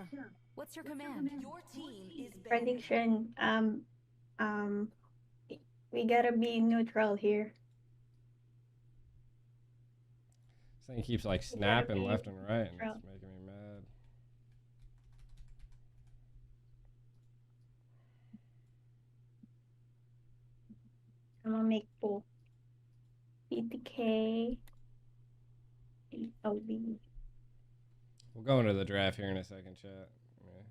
Sure. What's your command? Your team is banning. Prediction. Um, we gotta be neutral here. This thing keeps like snapping left and right, and it's making me mad. I'm gonna make full. BTK. OB. We'll go into the draft here in a second, chat. Yeah.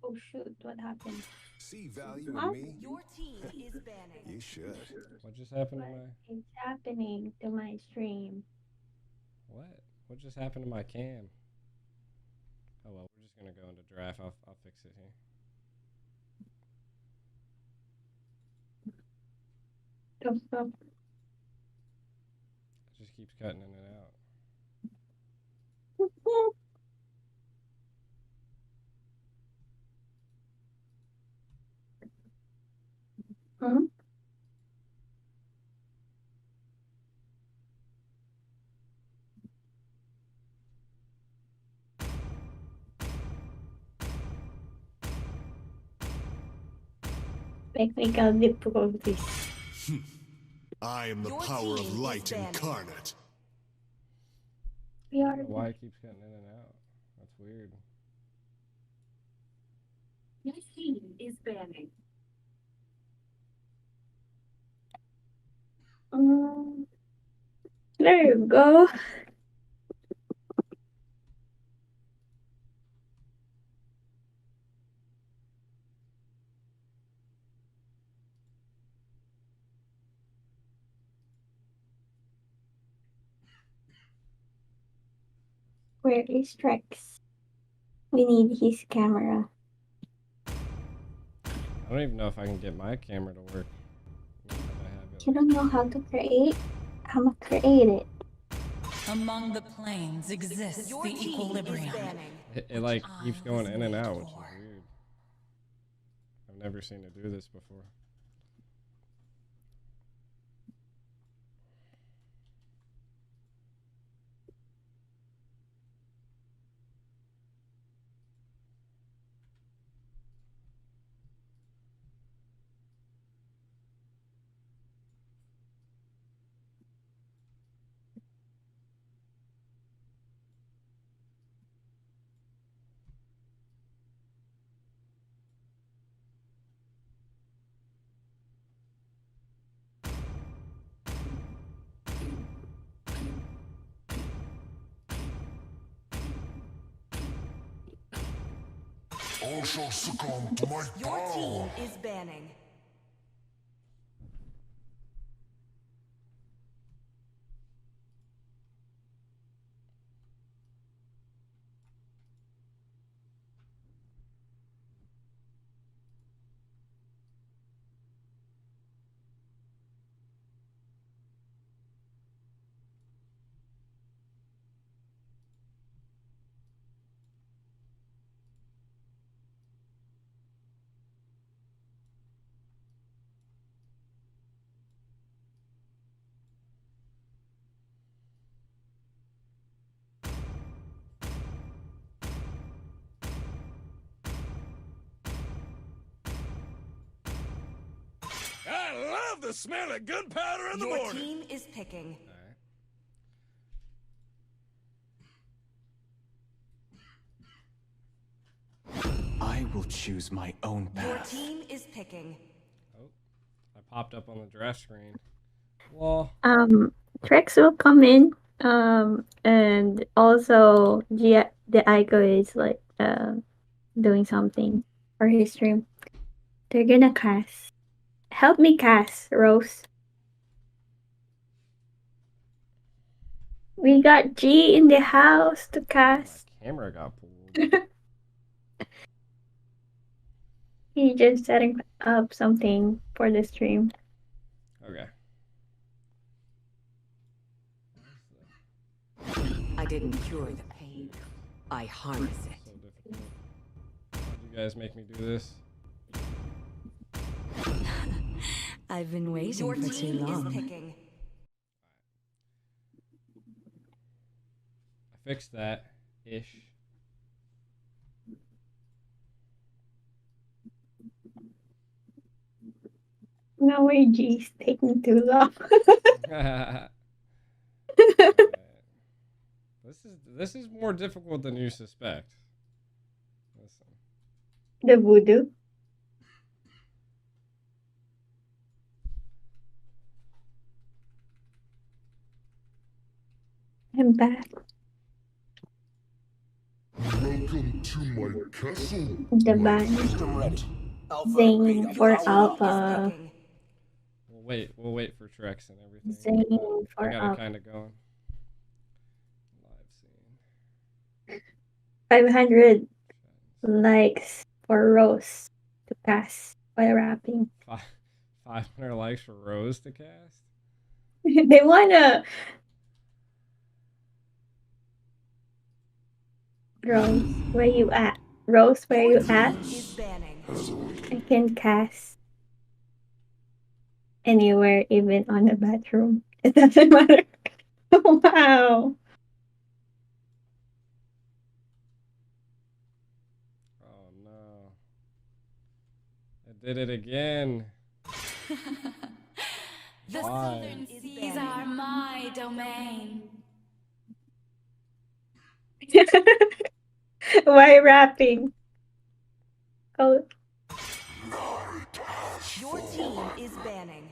Oh shoot, what happened? See value in me? Your team is banning. You should. What just happened to my... It's happening to my stream. What? What just happened to my cam? Oh well, we're just gonna go into draft. I'll fix it here. Stop. It just keeps cutting in and out. Hmm? Technical difficulties. I am the power of light incarnate. We I are. don't know why it keeps cutting in and out. That's weird. Your team is banning. There you go. Where is Trex? We need his camera. I don't even know if I can get my camera to work. You don't know how to create? I'm gonna create it. Among the planes exists the equilibrium. It like keeps going in and out, which is weird. I've never seen it do this before. All shall succumb to my Your power. team is banning. I love the smell of gunpowder in the Your morning. team is picking. I will choose my own path. Your team is picking. Oh, I popped up on the draft screen. Well, Trex will come in. And also the Ico is like doing something for his stream. They're gonna cast. Help me cast, Rose. We got G in the house to cast. my camera got pulled. He just setting up something for the stream. Okay. I didn't cure the pain. I harness it. So difficult. Why'd you guys make me do this? I've been waiting Your for too team is long. picking. fix that ish. No way, G's taking too long. Alright. This is more difficult than you suspect. Listen. The voodoo. I'm back. Welcome to my castle. The band. Zane for Your Alpha. team is picking. We'll wait for Trex and everything. Zane I for got it Alpha. kind of going. Live scene. 500 likes for Rose to pass by rapping. 500 likes for Rose to cast. They wanna. Rose, where you at? Rose, where Your you at? team is banning. I can cast anywhere, even on the bathroom. It doesn't matter. Wow. Oh no! I did it again. The Why? southern seas are my domain. Why rapping? Oh, Your team is banning.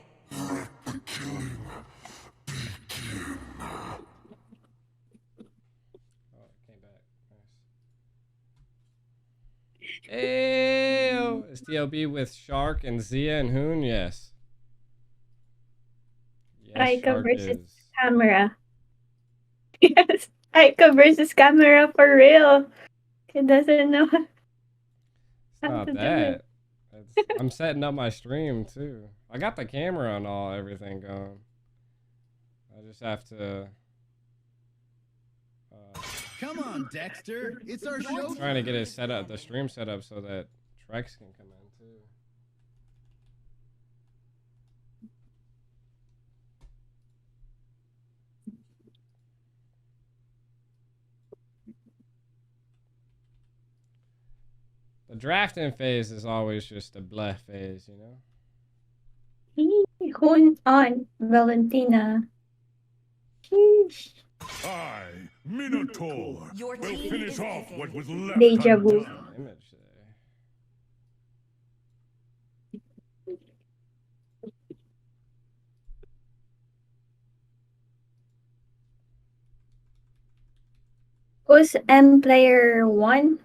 Oh, it came back. Nice. Ew! Is TLB with Shark and Zia and Hoon? Yes. Yes, Aika Shark versus is. camera. Yes, Aika versus camera for real. He doesn't know It's how not to do that. it. I'm setting up my stream too. I got the camera and everything going. I just have to. Come on, Dexter. It's our show. Trying to get it set up, the stream set up, so that Trex can come in too. The drafting phase is always just a bleh phase, you know? Hoon on Valentina. Sheesh. I, Minotaur, Your will team finish is off picking. what was left Deja vu. undone. Image there. Who's M player 1?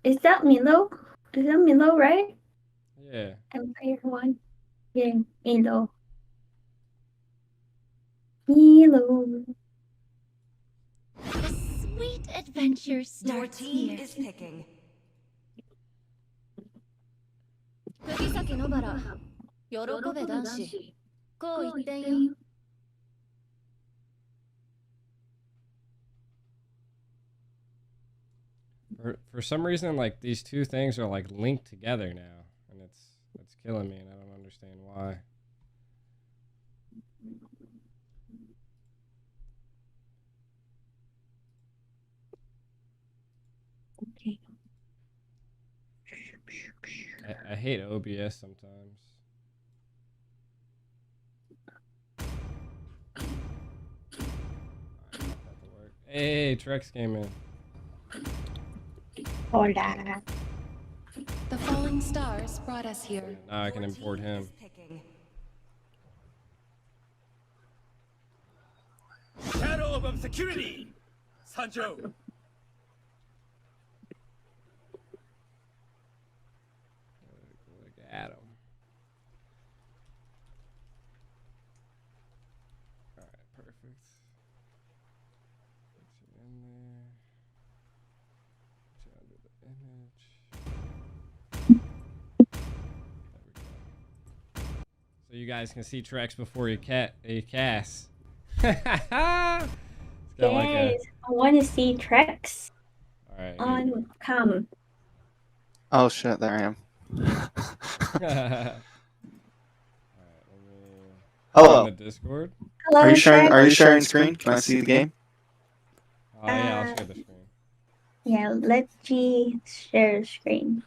Is that Milo? Is that Milo, right? Yeah. M player 1. Yeah, Milo. Milo. A sweet adventure Your starts team here. is picking. 釘崎野原喜べ男子こう言ってんよ For some reason, like these two things are like linked together now, and it's killing me, and I don't understand why. Okay. I hate OBS sometimes. Hey, Trex came in. Hola. The falling stars brought us here. Now I can import him. Picking. Shadow of obscurity. Sanjo. Look at him. All right, perfect. Put you in there. Put you under the image. There we go. So you guys can see Trex before you cast. It's got like a. Yes, I want to see Trex All right. on cam. Oh shit, there I am. All right, let me. Hello. On the Discord. Hello, Are you sharing? Trex. Are you sharing screen? Can I see the game? Oh yeah, I'll share the screen. Yeah, let G share screen.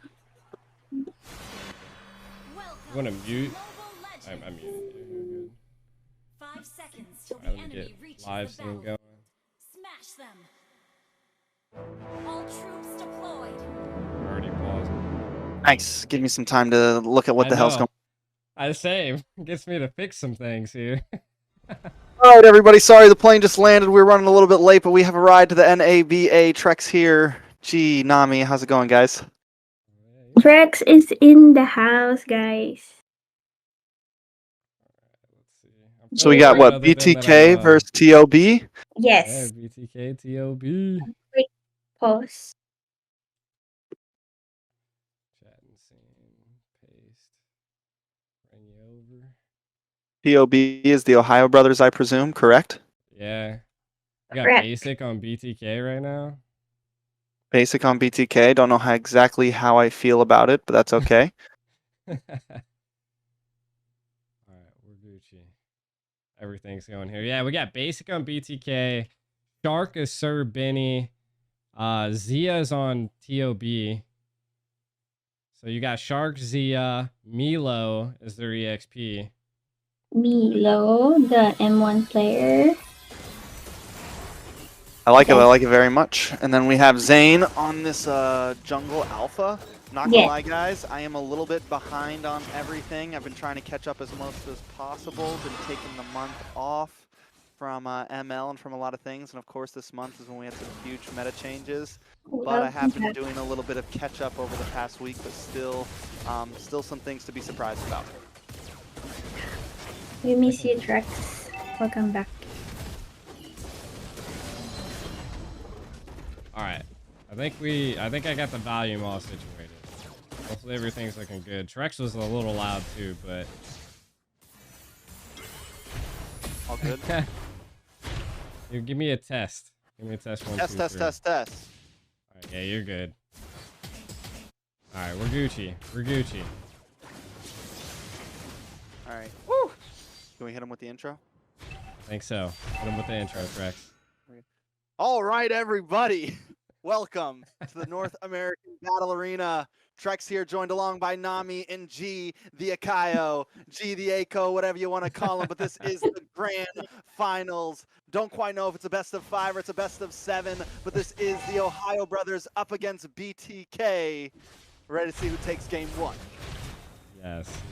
You want to mute? I muted you. You're good. 5 seconds till Alright, the let me enemy get reaches live the scene battle. going. Smash them. All troops deployed. Already paused. Nice. Give me some time to look at what I the hell's know. going I save gets me to fix some things here. on. All right, everybody. Sorry, the plane just landed. We're running a little bit late, but we have a ride to the Naba Trex here. Gee, Nami, how's it going, guys? Rex is in the house, guys. Let's see. I'm So we feeling got great what? other than that I'm, BTK versus TOB. yeah, Yes. BTK, TOB. Quick pause. Chat and scene. Paste. Bring you over. TOB is the Ohio brothers, I presume, correct? Yeah. You got Correct. basic on BTK right now? Basic on BTK. Don't know exactly how I feel about it, but that's okay. Alright, we're Gucci. Everything's going here. Yeah, we got basic on BTK. Shark is Sir Benny. Zia's on TOB. So you got Shark, Zia, Milo is their EXP. Milo, the M1 player. I like it. I like it very much. And then we have Zane on this jungle alpha. Not gonna lie, guys, I am a little bit behind on everything. I've been trying to catch up as much as possible. Been taking the month off from ML and from a lot of things. And of course, this month is when we had some huge meta changes. But I have been doing a little bit of catch up over the past week, but still some things to be surprised about. We miss you, Trex. Welcome back. Alright. I think I got the volume all situated. Hopefully everything's looking good. Trex was a little loud too, but All good. you give me a test. Give me a test. Test. Alright, yeah, you're good. Alright, we're Gucci. We're Gucci. All right. Woo! Can we hit him with the intro? I think so. Hit him with the intro, Trex. All right, everybody. Welcome to the North American Battle Arena. Trex here, joined along by Nami and G, the Akayo, G, the Ako, whatever you want to call him. But this is the grand finals. Don't quite know if it's a best of 5 or it's a best of 7, but this is the Ohio brothers up against BTK. Ready to see who takes game 1.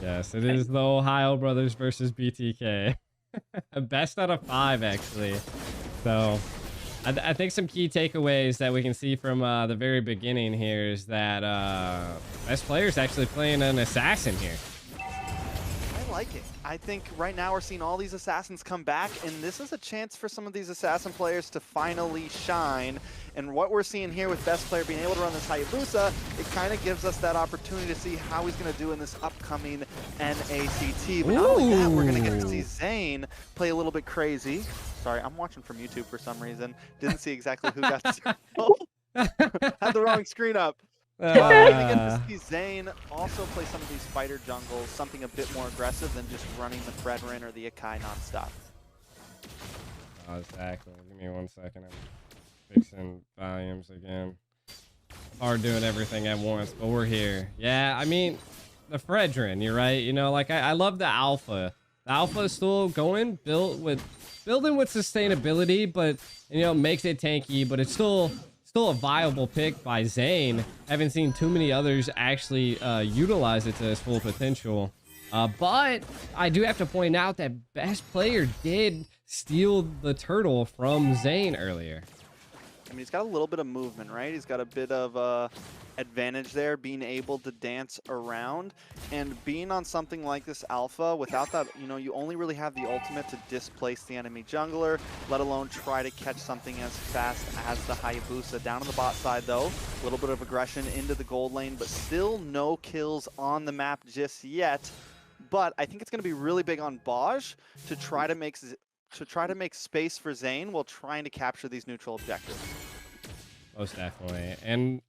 Yes, it is the Ohio brothers versus BTK. Best out of 5, actually. So I think some key takeaways that we can see from the very beginning here is that best player is actually playing an assassin here. I like it. I think right now we're seeing all these assassins come back, and this is a chance for some of these assassin players to finally shine. And what we're seeing here with best player being able to run this Hayabusa, it kind of gives us that opportunity to see how he's going to do in this upcoming NACT. But not only that, we're going to get to see Zane play a little bit crazy. Sorry, I'm watching from YouTube for some reason. Didn't see exactly who got had the wrong screen up. We're gonna get to see Zane also play some of these fighter jungles, something a bit more aggressive than just running the Fredrin or the Akai nonstop. Oh, exactly. Give me 1 second. I'm fixing volumes again. Hard doing everything at once, but we're here. Yeah, I mean, the Fredrin, you're right. You know, like I love the alpha. The alpha is still going, building with sustainability, but you know, makes it tanky, but it's still a viable pick by Zane. Haven't seen too many others actually utilize it to its full potential. But I do have to point out that best player did steal the turtle from Zane earlier. I mean, he's got a little bit of movement, right? He's got a bit of advantage there, being able to dance around. And being on something like this alpha, without that, you know, you only really have the ultimate to displace the enemy jungler, let alone try to catch something as fast as the Hayabusa. Down on the bot side, though, a little bit of aggression into the gold lane, but still no kills on the map just yet. But I think it's going to be really big on Baj to try to make space for Zane while trying to capture these neutral objectives. Most definitely. And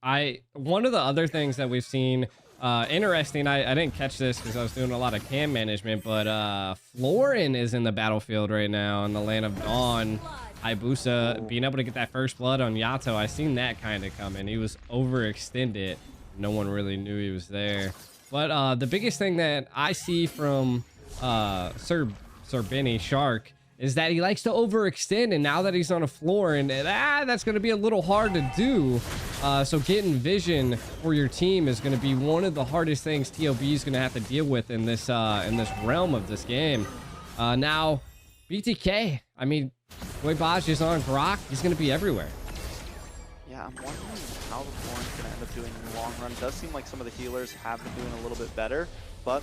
one of the other things that we've seen, interesting, I didn't catch this because I was doing a lot of cam management, but Florin is in the battlefield right now in the Land of Dawn. Hayabusa being able to get that first blood on Yato. I seen that kind of coming. He was overextended. No one really knew he was there. But the biggest thing that I see from Sir Benny Shark is that he likes to overextend, and now that he's on a floor, and that's going to be a little hard to do. So getting vision for your team is going to be one of the hardest things TOB is going to have to deal with in this realm of this game. Now, BTK, I mean, Boy Baj is on Grok. He's going to be everywhere. Yeah, I'm wondering how the Thorn's going to end up doing in the long run. It does seem like some of the healers have been doing a little bit better, but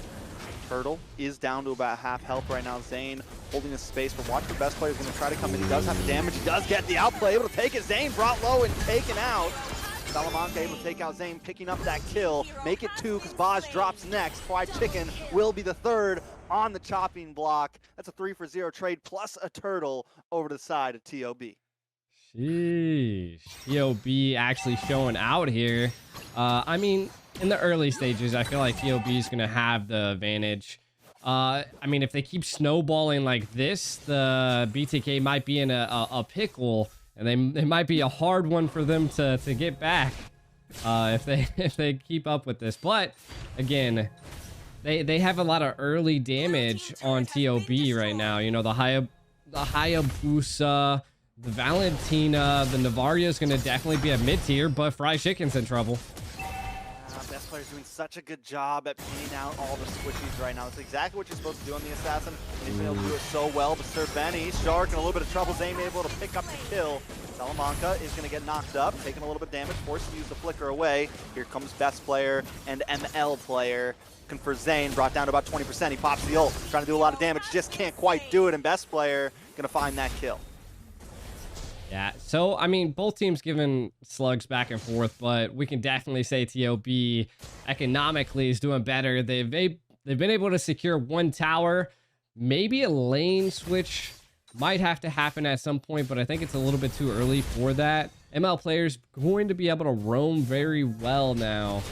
Turtle is down to about half health right now. Zane holding his space, but watch the best player is going to try to come in. He does have the damage. He does get the outplay, able to take it. Zane brought low and taken out. Salamanca able to take out Zane, picking up that kill. Make it 2 because Baj drops next. Fried Chicken will be the third on the chopping block. That's a 3-for-0 trade plus a turtle over to the side of TOB. Sheesh. TOB actually showing out here. I mean, in the early stages, I feel like TOB is going to have the advantage. I mean, if they keep snowballing like this, the BTK might be in a pickle, and they might be a hard one for them to get back if they keep up with this. But again, they have a lot of early damage on TOB right now. You know, the Hayabusa, the Valentina, the Navaria is going to definitely be a mid-tier, but Fried Chicken's in trouble. Best player's doing such a good job at pinning out all the squishies right now. That's exactly what you're supposed to do on the Assassin. He's been able to do it so well, but Sir Benny, Shark in a little bit of trouble. Zane able to pick up the kill. Salamanca is going to get knocked up, taking a little bit of damage, forced to use the flicker away. Here comes best player and ML player. Looking for Zane, brought down to about 20%. He pops the ult, trying to do a lot of damage, just can't quite do it, and best player going to find that kill. Yeah, so, I mean, both teams giving slugs back and forth, but we can definitely say TOB economically is doing better. They've been able to secure one tower. Maybe a lane switch might have to happen at some point, but I think it's a little bit too early for that. ML players going to be able to roam very well now.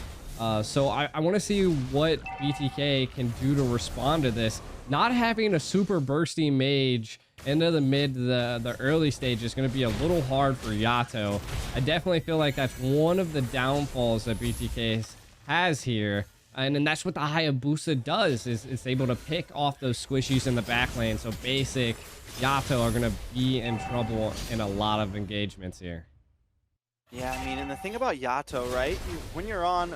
So I want to see what BTK can do to respond to this. Not having a super bursty mage into the mid, the early stage is going to be a little hard for Yato. I definitely feel like that's one of the downfalls that BTK has here. And then that's what the Hayabusa does, is it's able to pick off those squishies in the back lane. So basic Yato are going to be in trouble in a lot of engagements here. Yeah, I mean, and the thing about Yato, right? When you're on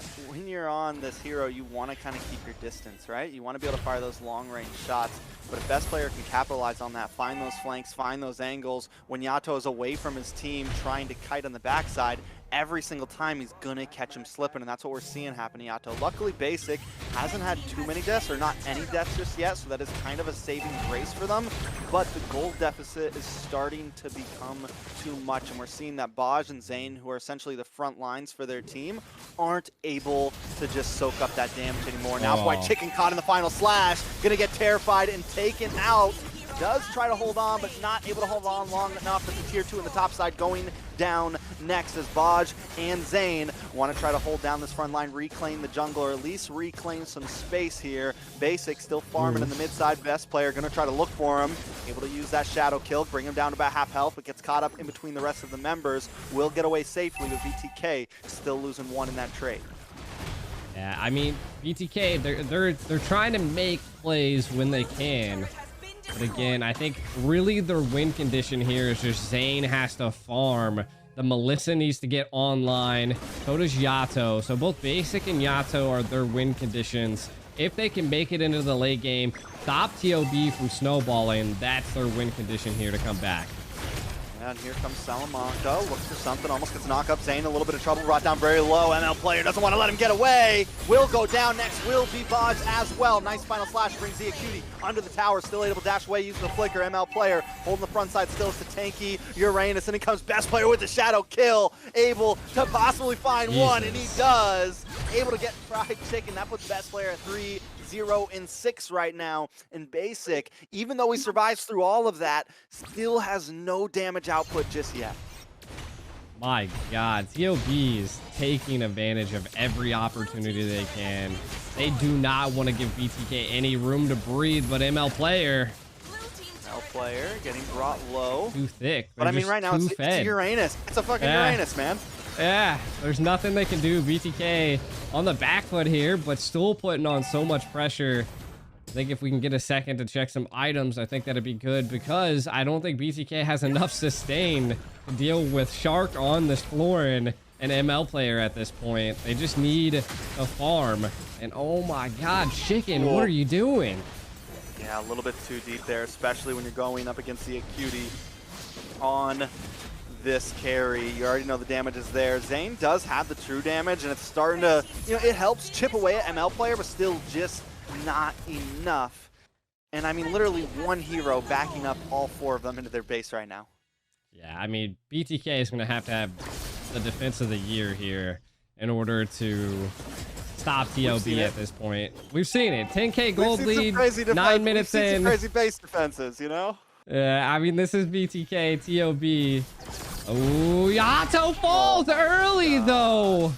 this hero, you want to kind of keep your distance, right? You want to be able to fire those long-range shots. But if best player can capitalize on that, find those flanks, find those angles, when Yato is away from his team trying to kite on the backside, every single time he's gonna catch him slipping, and that's what we're seeing happen to Yato. Luckily, Basic hasn't had too many deaths, or not any deaths just yet, so that is kind of a saving grace for them. But the gold deficit is starting to become too much, and we're seeing that Baj and Zane, who are essentially the front lines for their team, aren't able to just soak up that damage anymore. Now Fried Chicken caught in the final slash, gonna get terrified and taken out. Does try to hold on, but not able to hold on long enough. As the tier 2 in the top side going down next, as Baj and Zane want to try to hold down this front line, reclaim the jungle, or at least reclaim some space here. Basic still farming in the mid side. Best player going to try to look for him. Able to use that shadow kill, bring him down to about half health, but gets caught up in between the rest of the members. Will get away safely with BTK still losing one in that trade. Yeah, I mean, BTK, they're trying to make plays when they can. But again, I think really their win condition here is just Zane has to farm. The Melissa needs to get online. So does Yato. So both Basic and Yato are their win conditions. If they can make it into the late game, stop TOB from snowballing, that's their win condition here to come back. And here comes Salamanca, looks for something, almost gets knocked up. Zane, a little bit of trouble, brought down very low. ML player doesn't want to let him get away. Will go down next, will be Baj as well. Nice final slash, brings Zia Cutie under the tower, still able to dash away, using the flicker. ML player holding the front side still to tanky Uranus, and in comes best player with the shadow kill, able to possibly find one, and he does. Able to get Fried Chicken, that puts best player at 3-0-6 right now. And Basic, even though he survives through all of that, still has no damage output just yet. My God, TOB is taking advantage of every opportunity they can. They do not want to give BTK any room to breathe, but ML player. ML player getting brought low. Too thick. But I mean, right now, it's fed. a Uranus. It's a fucking Uranus, man. Yeah, there's nothing they can do. BTK on the back foot here, but still putting on so much pressure. I think if we can get a second to check some items, I think that'd be good, because I don't think BTK has enough sustain to deal with Shark on this Florin and ML player at this point. They just need a farm. And oh my god, Chicken, what are you doing? Yeah, a little bit too deep there, especially when you're going up against the Acuity on this carry. You already know the damage is there. Zane does have the true damage, and it's starting to, it helps chip away at ML player, but still just not enough. And I mean, literally one hero backing up all 4 of them into their base right now. Yeah, I mean, BTK is going to have the defense of the year here in order to stop TOB at this point. We've seen it. 10k gold lead, 9 minutes in. Crazy base defenses, Yeah, I mean, this is BTK, TOB. Oh, Yato falls early, though.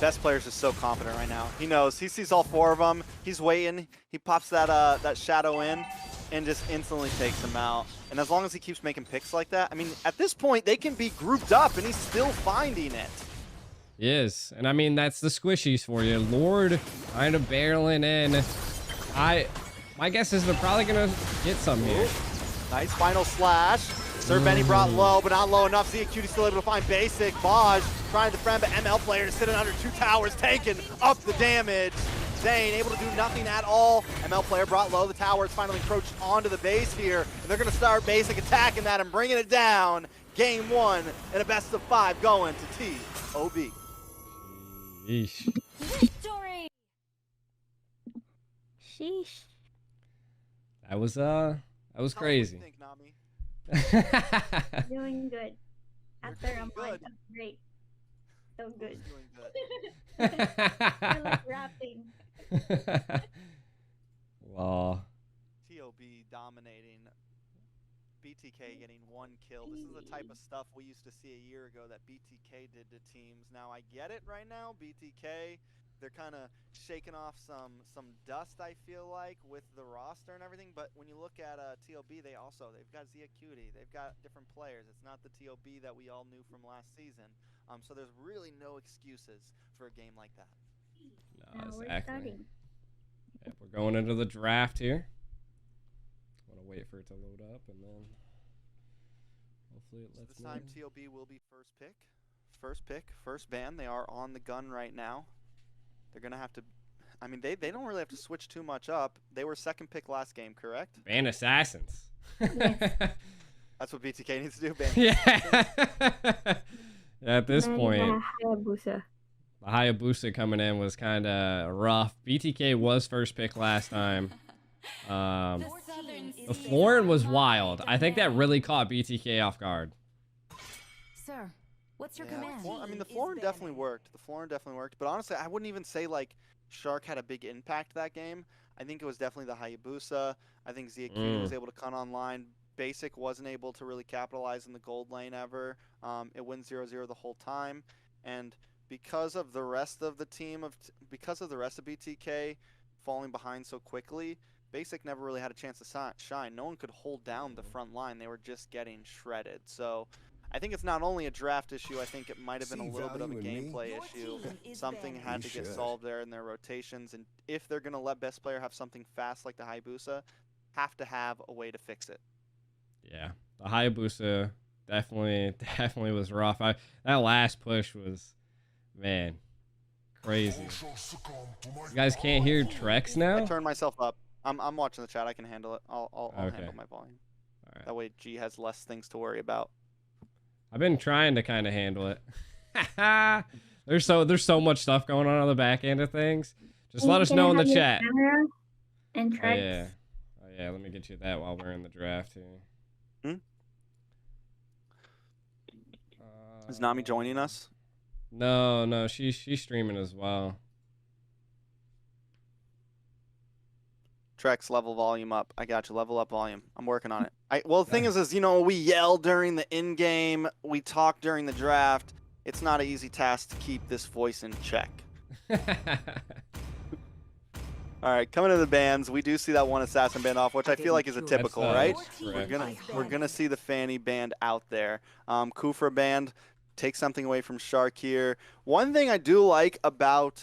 Best player's just so confident right now. He knows. He sees all 4 of them. He's waiting. He pops that shadow in and just instantly takes them out. And as long as he keeps making picks like that, I mean, at this point, they can be grouped up, and he's still finding it. Yes, and I mean, that's the squishies for you. Lord kind of barreling in. My guess is they're probably going to get some here. Nice final slash. Sir Benny brought low, but not low enough. ZQT still able to find basic. Baj trying to friend, but ML player is sitting under 2 towers, taking up the damage. Zane able to do nothing at all. ML player brought low. The tower is finally encroached onto the base here, and they're going to start basic attacking that and bringing it down. Game 1 and a best of 5 going to TOB. Yeesh. Victory! Sheesh. That was crazy. How do you think, Nami? Doing good. After a month of break. So good. Doing good. I like rapping. Wow. TOB dominating. BTK getting 1 kill. This is the type of stuff we used to see a year ago that BTK did to teams. Now I get it right now. BTK, they're kind of shaking off some dust, I feel like, with the roster and everything. But when you look at TOB, they've got Zia Cutie, they've got different players. It's not the TOB that we all knew from last season. So there's really no excuses for a game like that. No, exactly. Yep, we're going into the draft here. Want to wait for it to load up, and then hopefully it lets this time TOB will be first pick, first ban. They are on the gun right now. They're gonna have to. I mean, they don't really have to switch too much up. They were second pick last game, correct? ban assassins. That's what BTK needs to do. Ban. Yeah. At this point, Hayabusa. the Hayabusa coming in was kind of rough. BTK was first pick last time. The Florin was wild. I think that really caught BTK off guard. Sir, what's your command? I mean, the Florin definitely worked. But honestly, I wouldn't even say like Shark had a big impact that game. I think it was definitely the Hayabusa. I think ZQ was able to come online. Basic wasn't able to really capitalize in the gold lane ever. It went 0-0 the whole time, and because of the rest of the team because of the rest of BTK falling behind so quickly, Basic never really had a chance to shine. No one could hold down the front line. They were just getting shredded. So I think it's not only a draft issue. I think it might have been a little bit of a gameplay issue. Something had to get solved there in their rotations, and if they're going to let best player have something fast like the Hayabusa, have to have a way to fix it. Yeah, the Hayabusa definitely was rough. That last push was, man, crazy. You guys can't hear Trex now? I turned myself up. I'm watching the chat. I can handle it. I'll handle my volume. All right. That way G has less things to worry about. I've been trying to kind of handle it. There's so much stuff going on the back end of things. Just let us know in the chat. And Oh yeah. Let me get you that while we're in the draft here. Is Nami joining us? No, she's streaming as well. Trex, level volume up. I got you. Level up volume. I'm working on it. Well, the thing is, we yell during the in-game. We talk during the draft. It's not an easy task to keep this voice in check. All All right, coming to the bans, we do see that one assassin band off, which I feel like is a typical, right? We're gonna see the Fanny band out there. Kufra band, take something away from Shark here. One thing I do like about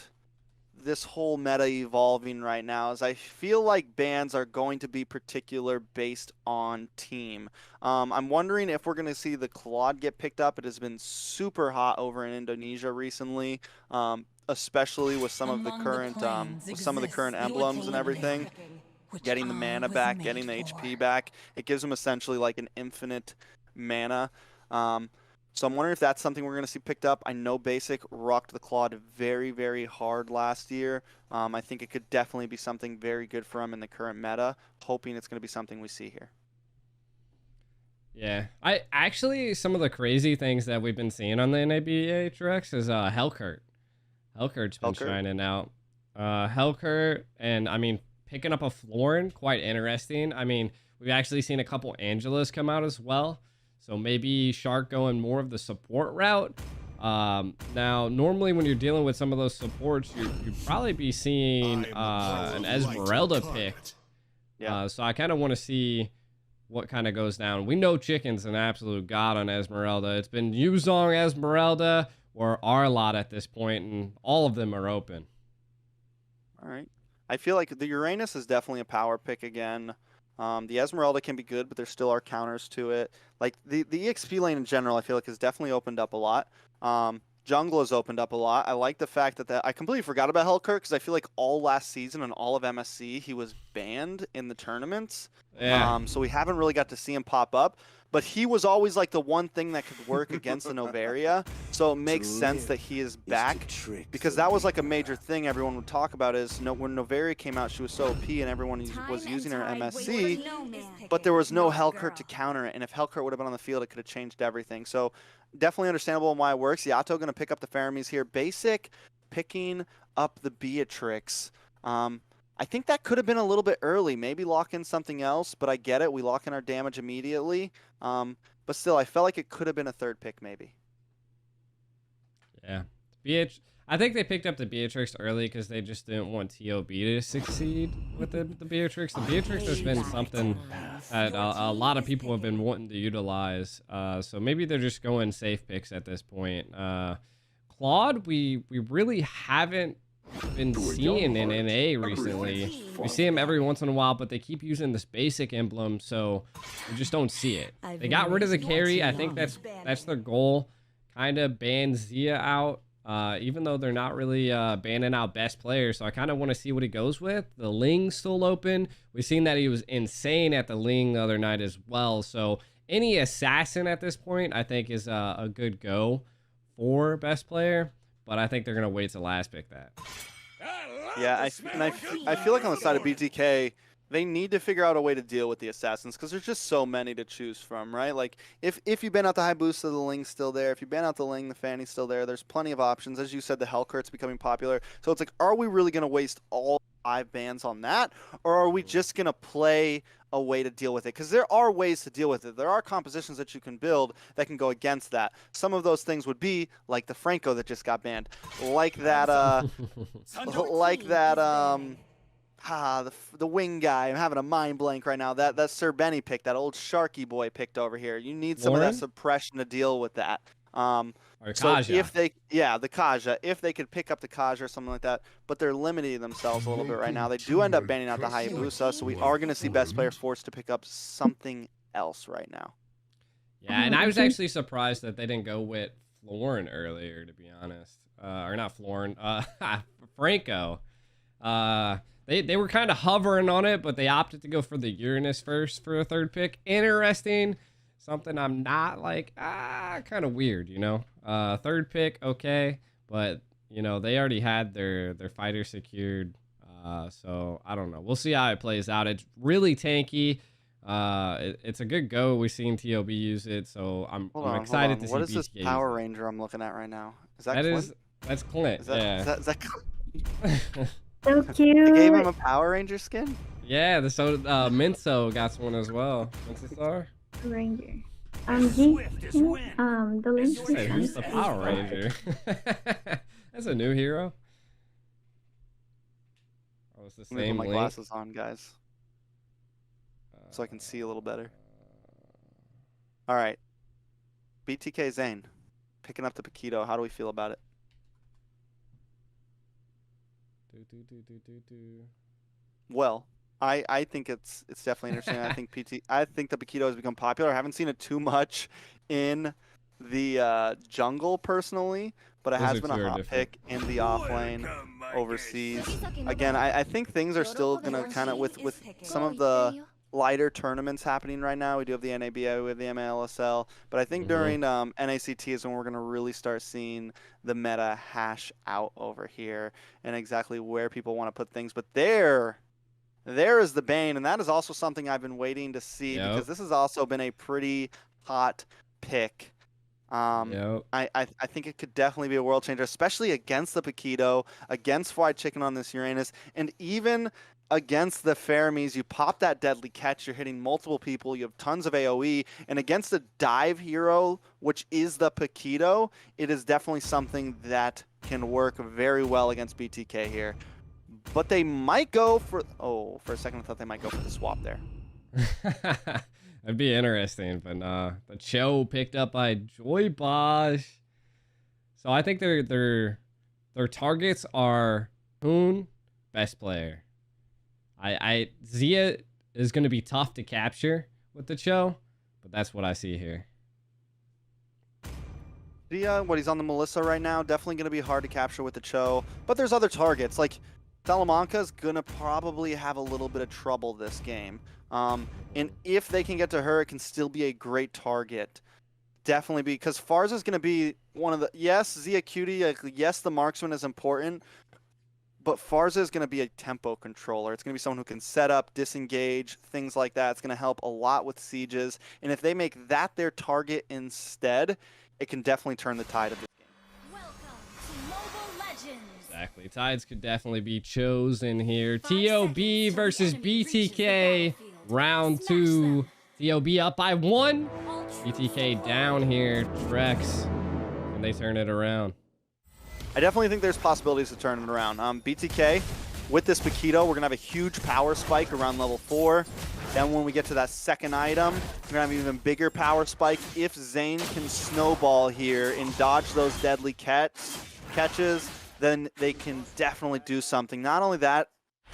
this whole meta evolving right now is I feel like bans are going to be particular based on team. I'm wondering if we're going to see the Claude get picked up. It has been super hot over in Indonesia recently, especially with some of the current emblems and everything. Getting the mana back, getting the HP back, it gives them essentially like an infinite mana. So I'm wondering if that's something we're going to see picked up. I know Basic rocked the Claude very, very hard last year. I think it could definitely be something very good for him in the current meta. Hoping it's going to be something we see here. Yeah, I actually, some of the crazy things that we've been seeing on the NABHRX is Hellcurt. Hellcurt's been shining out. Hellcurt, and I mean, picking up a Florin, quite interesting. I mean, we've actually seen a couple Angelas come out as well. So maybe Shark going more of the support route. Now, normally when you're dealing with some of those supports, you'd probably be seeing an Esmeralda picked. Yeah. So I kind of want to see what kind of goes down. We know Chicken's an absolute god on Esmeralda. It's been Yuzong, Esmeralda, or Arlot at this point, and all of them are open. All right. I feel like the Uranus is definitely a power pick again. The Esmeralda can be good, but there still are counters to it. Like the EXP lane in general, I feel like has definitely opened up a lot. Jungle has opened up a lot. I like the fact that I completely forgot about Hellcurt because I feel like all last season and all of MSC he was banned in the tournaments. Yeah. So we haven't really got to see him pop up. But he was always like the one thing that could work against the Novaria. So it makes sense that he is back because that was like a major thing everyone would talk about is when Novaria came out, she was so OP and everyone was using her MSC, but there was no Hellcurt to counter it. And if Hellcurt would have been on the field, it could have changed everything. So definitely understandable on why it works. Yato going to pick up the Faramis here. Basic picking up the Beatrix. I think that could have been a little bit early. Maybe lock in something else, but I get it. We lock in our damage immediately. But still, I felt like it could have been a third pick maybe. Yeah. I think they picked up the Beatrix early because they just didn't want TOB to succeed with the Beatrix. The Beatrix has been something that a lot of people have been wanting to utilize. So maybe they're just going safe picks at this point. Claude, we really haven't been seeing in NA recently. We see him every once in a while, but they keep using this basic emblem, so we just don't see it. They got rid of the carry. I think that's their goal. Kind of ban Zia out, even though they're not really banning out best players. So I kind of want to see what he goes with. The Ling's still open. We've seen that he was insane at the Ling the other night as well. So any assassin at this point, I think, is a good go for best player. But I think they're going to wait to last pick that. Yeah, I feel like on the side of BTK, they need to figure out a way to deal with the assassins because there's just so many to choose from, right? Like, if you ban out the Hayabusa, the Ling's still there. If you ban out the Ling, the Fanny's still there. There's plenty of options. As you said, the Hellcurt's becoming popular. So it's like, are we really going to waste all 5 bans on that? Or are we just going to play a way to deal with it? Because there are ways to deal with it. There are compositions that you can build that can go against that. Some of those things would be like the Franco that just got banned. Like that, the wing guy. I'm having a mind blank right now. That Sir Benny pick, that old Sharky boy picked over here. You need some of that suppression to deal with that. So if the Kaja, if they could pick up the Kaja or something like that, but they're limiting themselves a little bit right now. They do end up banning out the Hayabusa, so we are going to see best player forced to pick up something else right now. Yeah, and I was actually surprised that they didn't go with Florin earlier, to be honest. Or not Florin, Franco. They were kind of hovering on it, but they opted to go for the Uranus first for a third pick. Interesting. Something I'm not like, kind of weird, you know. Third pick, okay, but you know they already had their fighter secured, so I don't know. We'll see how it plays out. It's really tanky. It's a good go. We've seen TOB use it, so I'm excited to see. What is this Power Ranger I'm looking at right now? Is that Clint? That's Clint. Is that Clint? So cute. They gave him a Power Ranger skin? Yeah, Minso got one as well. Minso Star? Ranger. The Lynch. Who's the Power Ranger? That's a new hero. Oh, it's the Let me same put my link. glasses on, guys, so I can see a little better. All right. BTK Zane, picking up the Paquito. How do we feel about it? Well, I think it's definitely interesting. I think the Paquito has become popular. I haven't seen it too much in the jungle personally, but it has been a hot pick in the off lane overseas. Again, I think things are still gonna kind of with some of the lighter tournaments happening right now. We do have the NABA, we have the MLSL, but I think during NACT is when we're going to really start seeing the meta hash out over here and exactly where people want to put things. But there is the Bane, and that is also something I've been waiting to see because this has also been a pretty hot pick. I think it could definitely be a world changer, especially against the Paquito, against Fried Chicken on this Uranus, and even against the Fermis. You pop that deadly catch, you're hitting multiple people, you have tons of AoE, and against a dive hero, which is the Paquito, it is definitely something that can work very well against BTK here. But they might go for... Oh, for a second I thought they might go for the swap there. That'd be interesting, but nah. The Cho picked up by Joy Bosch. So I think their targets are Hoon, best player. Zia is going to be tough to capture with the Cho, but that's what I see here. Zia, he's on the Melissa right now, definitely going to be hard to capture with the Cho, but there's other targets. Like, Salamanca is going to probably have a little bit of trouble this game. And if they can get to her, it can still be a great target. Definitely, because Farza is going to be one of the... Yes, Zia Cutie, yes, the marksman is important, but Farza is going to be a tempo controller. It's going to be someone who can set up, disengage, things like that. It's going to help a lot with sieges. And if they make that their target instead, it can definitely turn the tide of this game. Welcome to Mobile Legends. Exactly. Tides could definitely be chosen here. TOB versus BTK. Round 2. TOB up by 1. BTK down here. Trex. And they turn it around. I definitely think there's possibilities to turn it around. BTK, with this Paquito, we're going to have a huge power spike around level 4. Then when we get to that second item, we're going to have an even bigger power spike. If Zane can snowball here and dodge those deadly catches, then they can definitely do something. Not only that,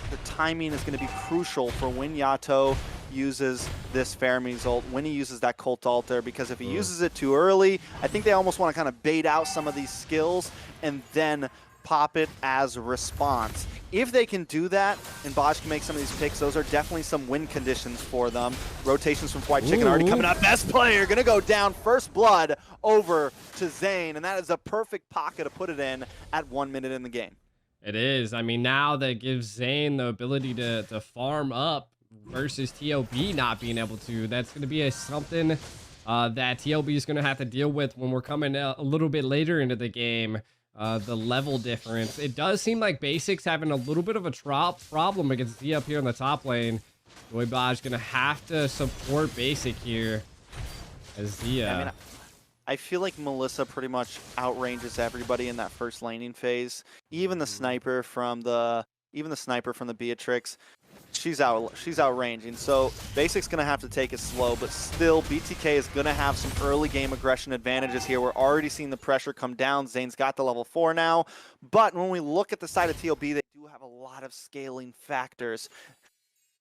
the timing is going to be crucial for when Yato uses this Fermi's ult, when he uses that Cult Altar, because if he uses it too early, I think they almost want to kind of bait out some of these skills and then pop it as response. If they can do that and Bosch can make some of these picks, those are definitely some win conditions for them. Rotations from White Chicken already coming up. Best player gonna go down, first blood over to Zane, and that is a perfect pocket to put it in at 1 minute in the game. It is. I mean, now that gives Zane the ability to farm up versus TOB not being able to. That's going to be something that TOB is going to have to deal with when we're coming a little bit later into the game. The level difference. It does seem like Basics having a little bit of a problem against Zia up here in the top lane. Joybaj going to have to support Basic here as Zia. Yeah, I mean, I feel like Melissa pretty much outranges everybody in that first laning phase. Even the sniper from the Beatrix, she's outranging. So Basic's gonna have to take it slow, but still BTK is gonna have some early game aggression advantages here. We're already seeing the pressure come down. Zane's got the level 4 now, but when we look at the side of TOB, they do have a lot of scaling factors.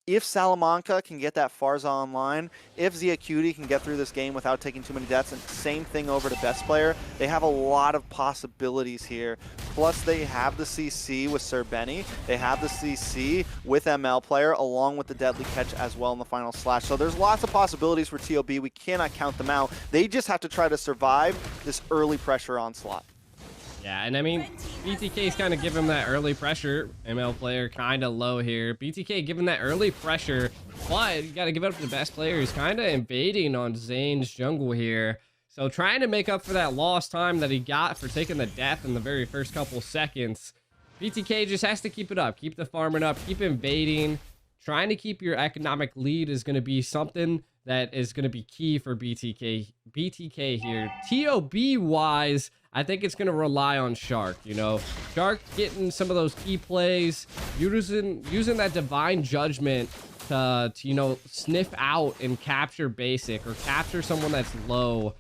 If Salamanca can get that Farza online, if Zia Cutie can get through this game without taking too many deaths, and same thing over to Best Player, they have a lot of possibilities here. Plus, they have the CC with Sir Benny. They have the CC with ML Player, along with the Deadly Catch as well in the final slash. So there's lots of possibilities for TOB. We cannot count them out. They just have to try to survive this early pressure onslaught. Yeah, and I mean, BTK's kind of giving that early pressure. ML Player kind of low here. BTK giving that early pressure, but you got to give it up to the Best Player. He's kind of invading on Zane's jungle here. So trying to make up for that lost time that he got for taking the death in the very first couple seconds. BTK just has to keep it up. Keep the farming up. Keep invading. Trying to keep your economic lead is going to be something that is going to be key for BTK here. TOB wise, I think it's going to rely on Shark. You know, Shark getting some of those key plays, using that divine judgment to you know, sniff out and capture basic or capture someone that's low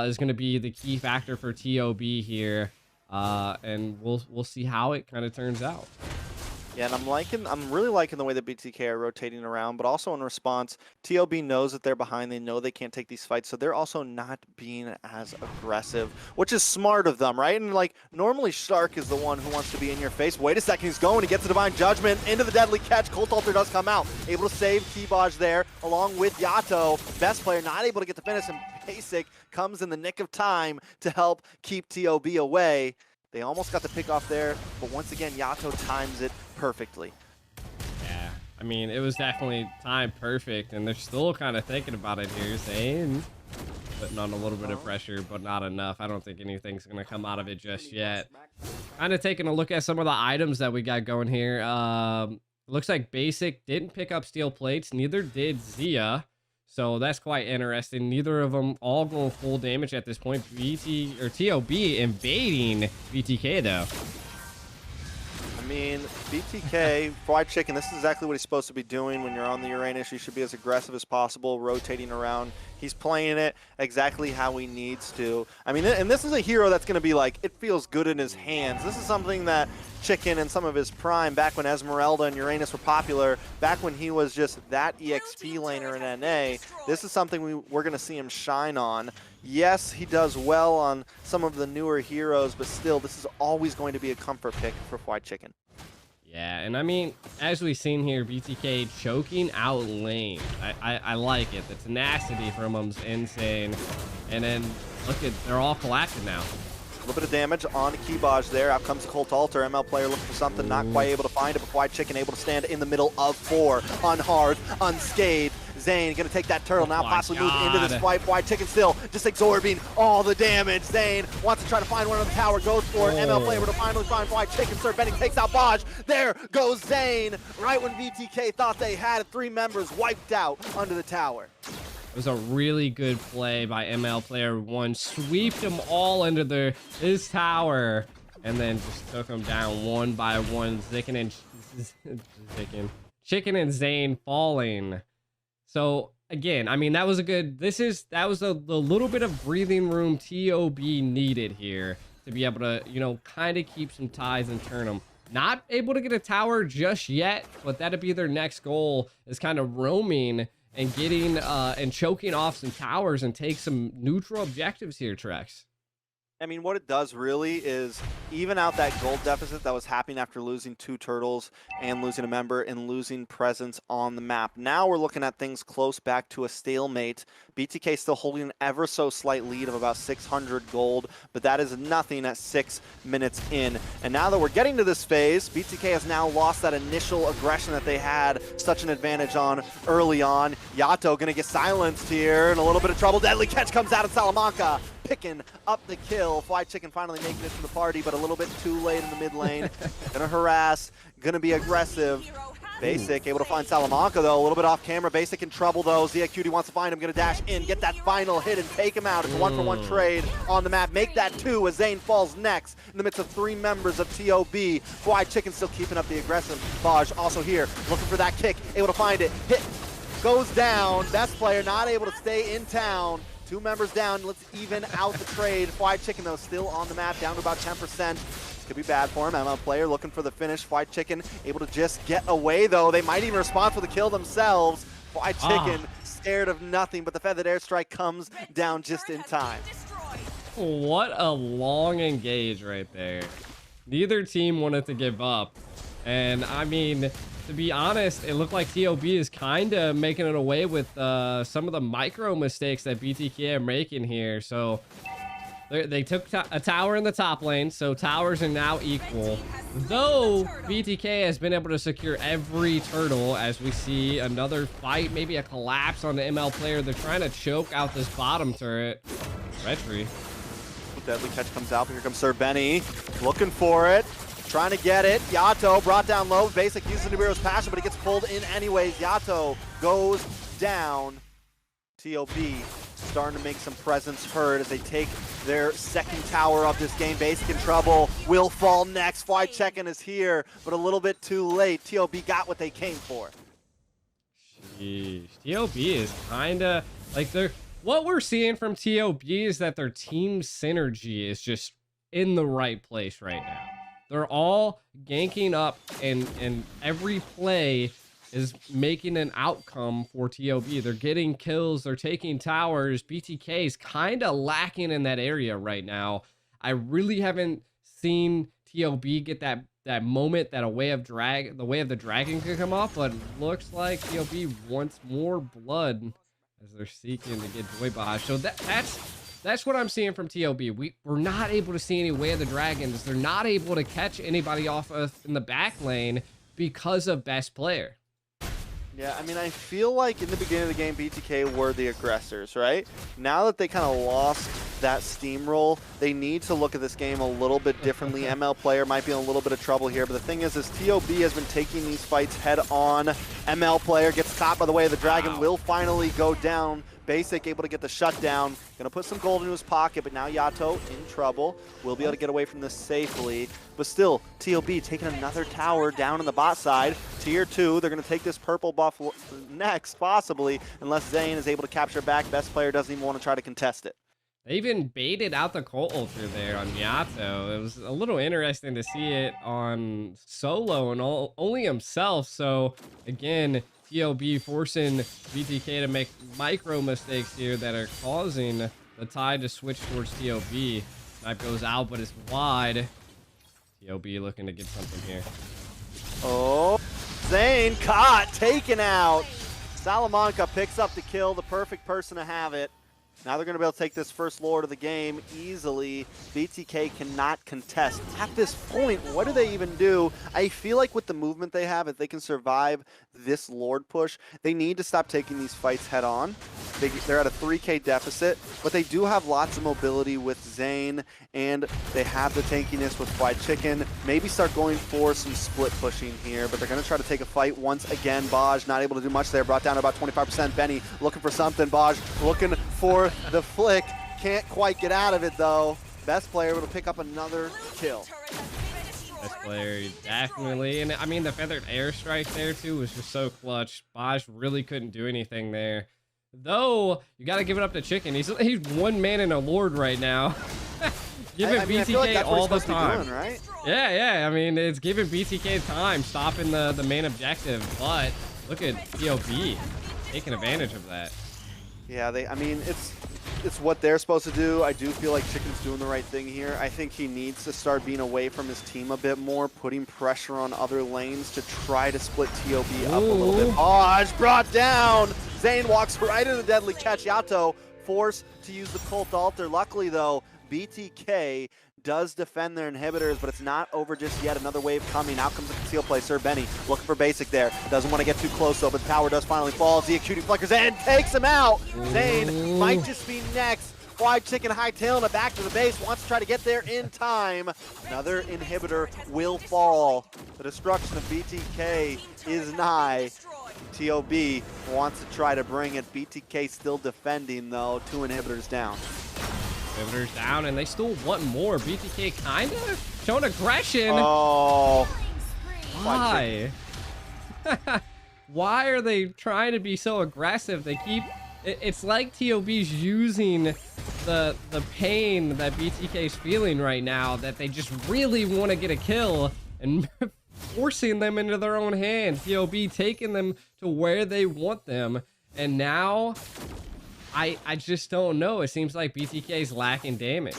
is going to be the key factor for TOB here. And we'll see how it kind of turns out. Yeah, and I'm really liking the way that BTK are rotating around, but also in response, TOB knows that they're behind. They know they can't take these fights, so they're also not being as aggressive, which is smart of them, right? And like, normally Shark is the one who wants to be in your face. Wait a second, he's going, he gets the Divine Judgment into the deadly catch. Colt Alter does come out, able to save Kibaj there, along with Yato. Best player not able to get the finish, and Basic comes in the nick of time to help keep TOB away. They almost got the pick off there, but once again, Yato times it perfectly. Yeah, I mean, it was definitely timed perfect, and they're still kind of thinking about it here. Zane putting on a little bit of pressure, but not enough. I don't think anything's going to come out of it just yet. Kind of taking a look at some of the items that we got going here. Looks like Basic didn't pick up steel plates, neither did Zia. So that's quite interesting. Neither of them all going full damage at this point. TOB invading BTK though. I mean, BTK, Fried Chicken, this is exactly what he's supposed to be doing when you're on the Uranus. You should be as aggressive as possible, rotating around. He's playing it exactly how he needs to. I mean, and this is a hero that's going to be like, it feels good in his hands. This is something that Chicken and some of his prime, back when Esmeralda and Uranus were popular, back when he was just that EXP laner in NA, this is something we're going to see him shine on. Yes, he does well on some of the newer heroes, but still, this is always going to be a comfort pick for Fried Chicken. Yeah, and I mean, as we've seen here, BTK choking out lane. I like it. The tenacity from them's insane. And then, look at, they're all collapsing now. A little bit of damage on Kibaj there. Out comes Colt Alter. ML player looking for something, not quite able to find it, but Fried Chicken able to stand in the middle of 4, unharmed, unscathed. Zane gonna take that turtle now, possibly move into this fight. Fried Chicken still just absorbing all the damage. Zane wants to try to find one on the tower, goes for it. ML player able to finally find Fried Chicken. Sir Benning takes out Baj. There goes Zane. Right when VTK thought they had it, 3 members wiped out under the tower. It was a really good play by ML player 1. Sweeped them all into his tower, and then just took them down one by one. Chicken and Zane falling. So again, I mean, that was a good, that was the little bit of breathing room TOB needed here to be able to, you know, kind of keep some ties and turn them. Not able to get a tower just yet, but that'd be their next goal, is kind of roaming and getting and choking off some towers and take some neutral objectives here, Trex. I mean, what it does really is even out that gold deficit that was happening after losing 2 turtles and losing a member and losing presence on the map. Now we're looking at things close back to a stalemate. BTK still holding an ever so slight lead of about 600 gold, but that is nothing at 6 minutes in. And now that we're getting to this phase, BTK has now lost that initial aggression that they had such an advantage on early on. Yato gonna get silenced here, in a little bit of trouble. Deadly catch comes out of Salamanca, picking up the kill. Fried Chicken finally making it to the party, but a little bit too late in the mid lane. Gonna harass, gonna be aggressive. Basic able to find Salamanca though, a little bit off camera. Basic in trouble though. Zia Cutie wants to find him, gonna dash in, get that final hit and take him out. It's a 1-for-1 trade on the map. Make that 2 as Zane falls next in the midst of 3 members of TOB. Fried Chicken still keeping up the aggressive. Baj also here, looking for that kick, able to find it. Hit goes down. Best player not able to stay in town. 2 members down. Let's even out the trade. Fried Chicken though still on the map, down to about 10%. Could be bad for him. ML player looking for the finish. Fried Chicken able to just get away though. They might even respond for the kill themselves. Fried Chicken scared of nothing, but the feathered airstrike comes down just in time. What a long engage right there. Neither team wanted to give up. And I mean, to be honest, it looked like TOB is kind of making it away with some of the micro mistakes that BTK are making here. So they took a tower in the top lane, so towers are now equal. Though BTK has been able to secure every turtle, as we see another fight, maybe a collapse on the ML player. They're trying to choke out this bottom turret. Retry. Deadly catch comes out, but here comes Sir Benny, looking for it. Trying to get it. Yato brought down low. Basic uses Nibiru's passion, but he gets pulled in anyways. Yato goes down. TOB starting to make some presence heard as they take their second tower of this game. Basic in trouble, will fall next. Fly Check-in is here, but a little bit too late. TOB got what they came for. Sheesh. TOB is kind of like what we're seeing from TOB is that their team synergy is just in the right place right now. They're all ganking up, and every play is making an outcome for TOB. They're getting kills, they're taking towers. BTK is kind of lacking in that area right now. I really haven't seen TOB get that moment that the way of the dragon could come off, but looks like TOB wants more blood as they're seeking to get Joy Bosh. So that's what I'm seeing from TOB. We're not able to see any way of the dragons. They're not able to catch anybody off in the back lane because of best player. Yeah, I mean, I feel like in the beginning of the game, BTK were the aggressors, right? Now that they kind of lost that steamroll, they need to look at this game a little bit differently. ML player might be in a little bit of trouble here, but the thing is TOB has been taking these fights head on. ML player gets caught by the way of the dragon, will finally go down. Basic able to get the shutdown. Gonna put some gold into his pocket, but now Yato in trouble. Will be able to get away from this safely. But still, TOB taking another tower down in the bot side. Tier 2, they're gonna take this purple buff next, possibly, unless Zane is able to capture back. Best player doesn't even want to try to contest it. They even baited out the Cult Ultra there on Yato. It was a little interesting to see it on solo and only himself. So again, TOB forcing BTK to make micro mistakes here that are causing the tide to switch towards TOB. Knife goes out, but it's wide. TOB looking to get something here. Oh, Zane caught, taken out. Salamanca picks up the kill, the perfect person to have it. Now they're going to be able to take this first Lord of the game easily. BTK cannot contest. At this point, what do they even do? I feel like with the movement they have, if they can survive this Lord push, they need to stop taking these fights head on. They're at a 3K deficit, but they do have lots of mobility with Zane, and they have the tankiness with Fried Chicken. Maybe start going for some split pushing here, but they're going to try to take a fight once again. Baj not able to do much there, brought down to about 25%. Benny looking for something. Baj looking for the flick, can't quite get out of it though. Best player able to pick up another kill. Best player, definitely. And I mean, the feathered airstrike there too was just so clutch. Bosch really couldn't do anything there. Though, you got to give it up to Chicken. He's one man in a Lord right now. Giving BTK like all the time. Doing, right? Yeah. I mean, it's giving BTK time, stopping the main objective. But look at TOB taking advantage of that. Yeah, I mean, it's what they're supposed to do. I do feel like Chicken's doing the right thing here. I think he needs to start being away from his team a bit more, putting pressure on other lanes to try to split TOB up a little bit. Oh, it's brought down. Zane walks right into the deadly catch. Yato forced to use the Cult Altar. Luckily, though, BTK does defend their inhibitors, but it's not over just yet. Another wave coming. Out comes the conceal play. Sir Benny looking for basic there. Doesn't want to get too close, though, but the tower does finally fall. Zia cutie flickers and takes him out. Zane might just be next. Fried Chicken hightailing it back to the base. Wants to try to get there in time. Another inhibitor will fall. The destruction of BTK is nigh. TOB wants to try to bring it. BTK still defending, though. 2 inhibitors down. Inhibitors down, and they still want more. BTK kind of showing aggression. Oh. Why? Why are they trying to be so aggressive? They keep... It's like TOB's using the pain that BTK's feeling right now, that they just really want to get a kill and forcing them into their own hands. TOB taking them to where they want them, and now I just don't know. It seems like BTK's lacking damage.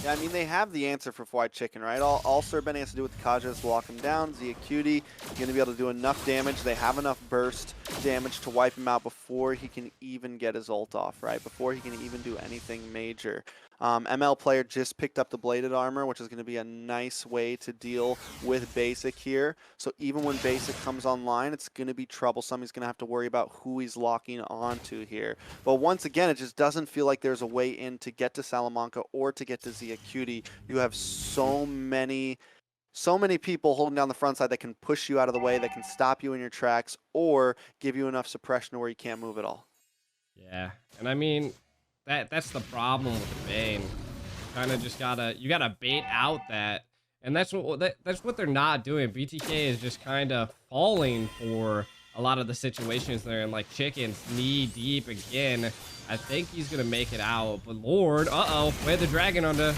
Yeah, I mean, they have the answer for Fried Chicken, right? All Sir Benny has to do with the Kaja is lock him down. Zia Cutie going to be able to do enough damage. They have enough burst damage to wipe him out before he can even get his ult off, right? Before he can even do anything major. ML player just picked up the bladed armor, which is going to be a nice way to deal with basic here. So even when basic comes online, it's going to be troublesome. He's going to have to worry about who he's locking onto here. But once again, it just doesn't feel like there's a way in to get to Salamanca or to get to Zia Cutie. You have so many people holding down the front side that can push you out of the way, that can stop you in your tracks, or give you enough suppression where you can't move at all. Yeah, and I mean, that's the problem with the Bane. Kind of just you gotta bait out that, and that's what they're not doing. BTK is just kind of falling for a lot of the situations they're in, like Chicken's knee deep again. I think he's gonna make it out, but Lord, we had the dragon on the.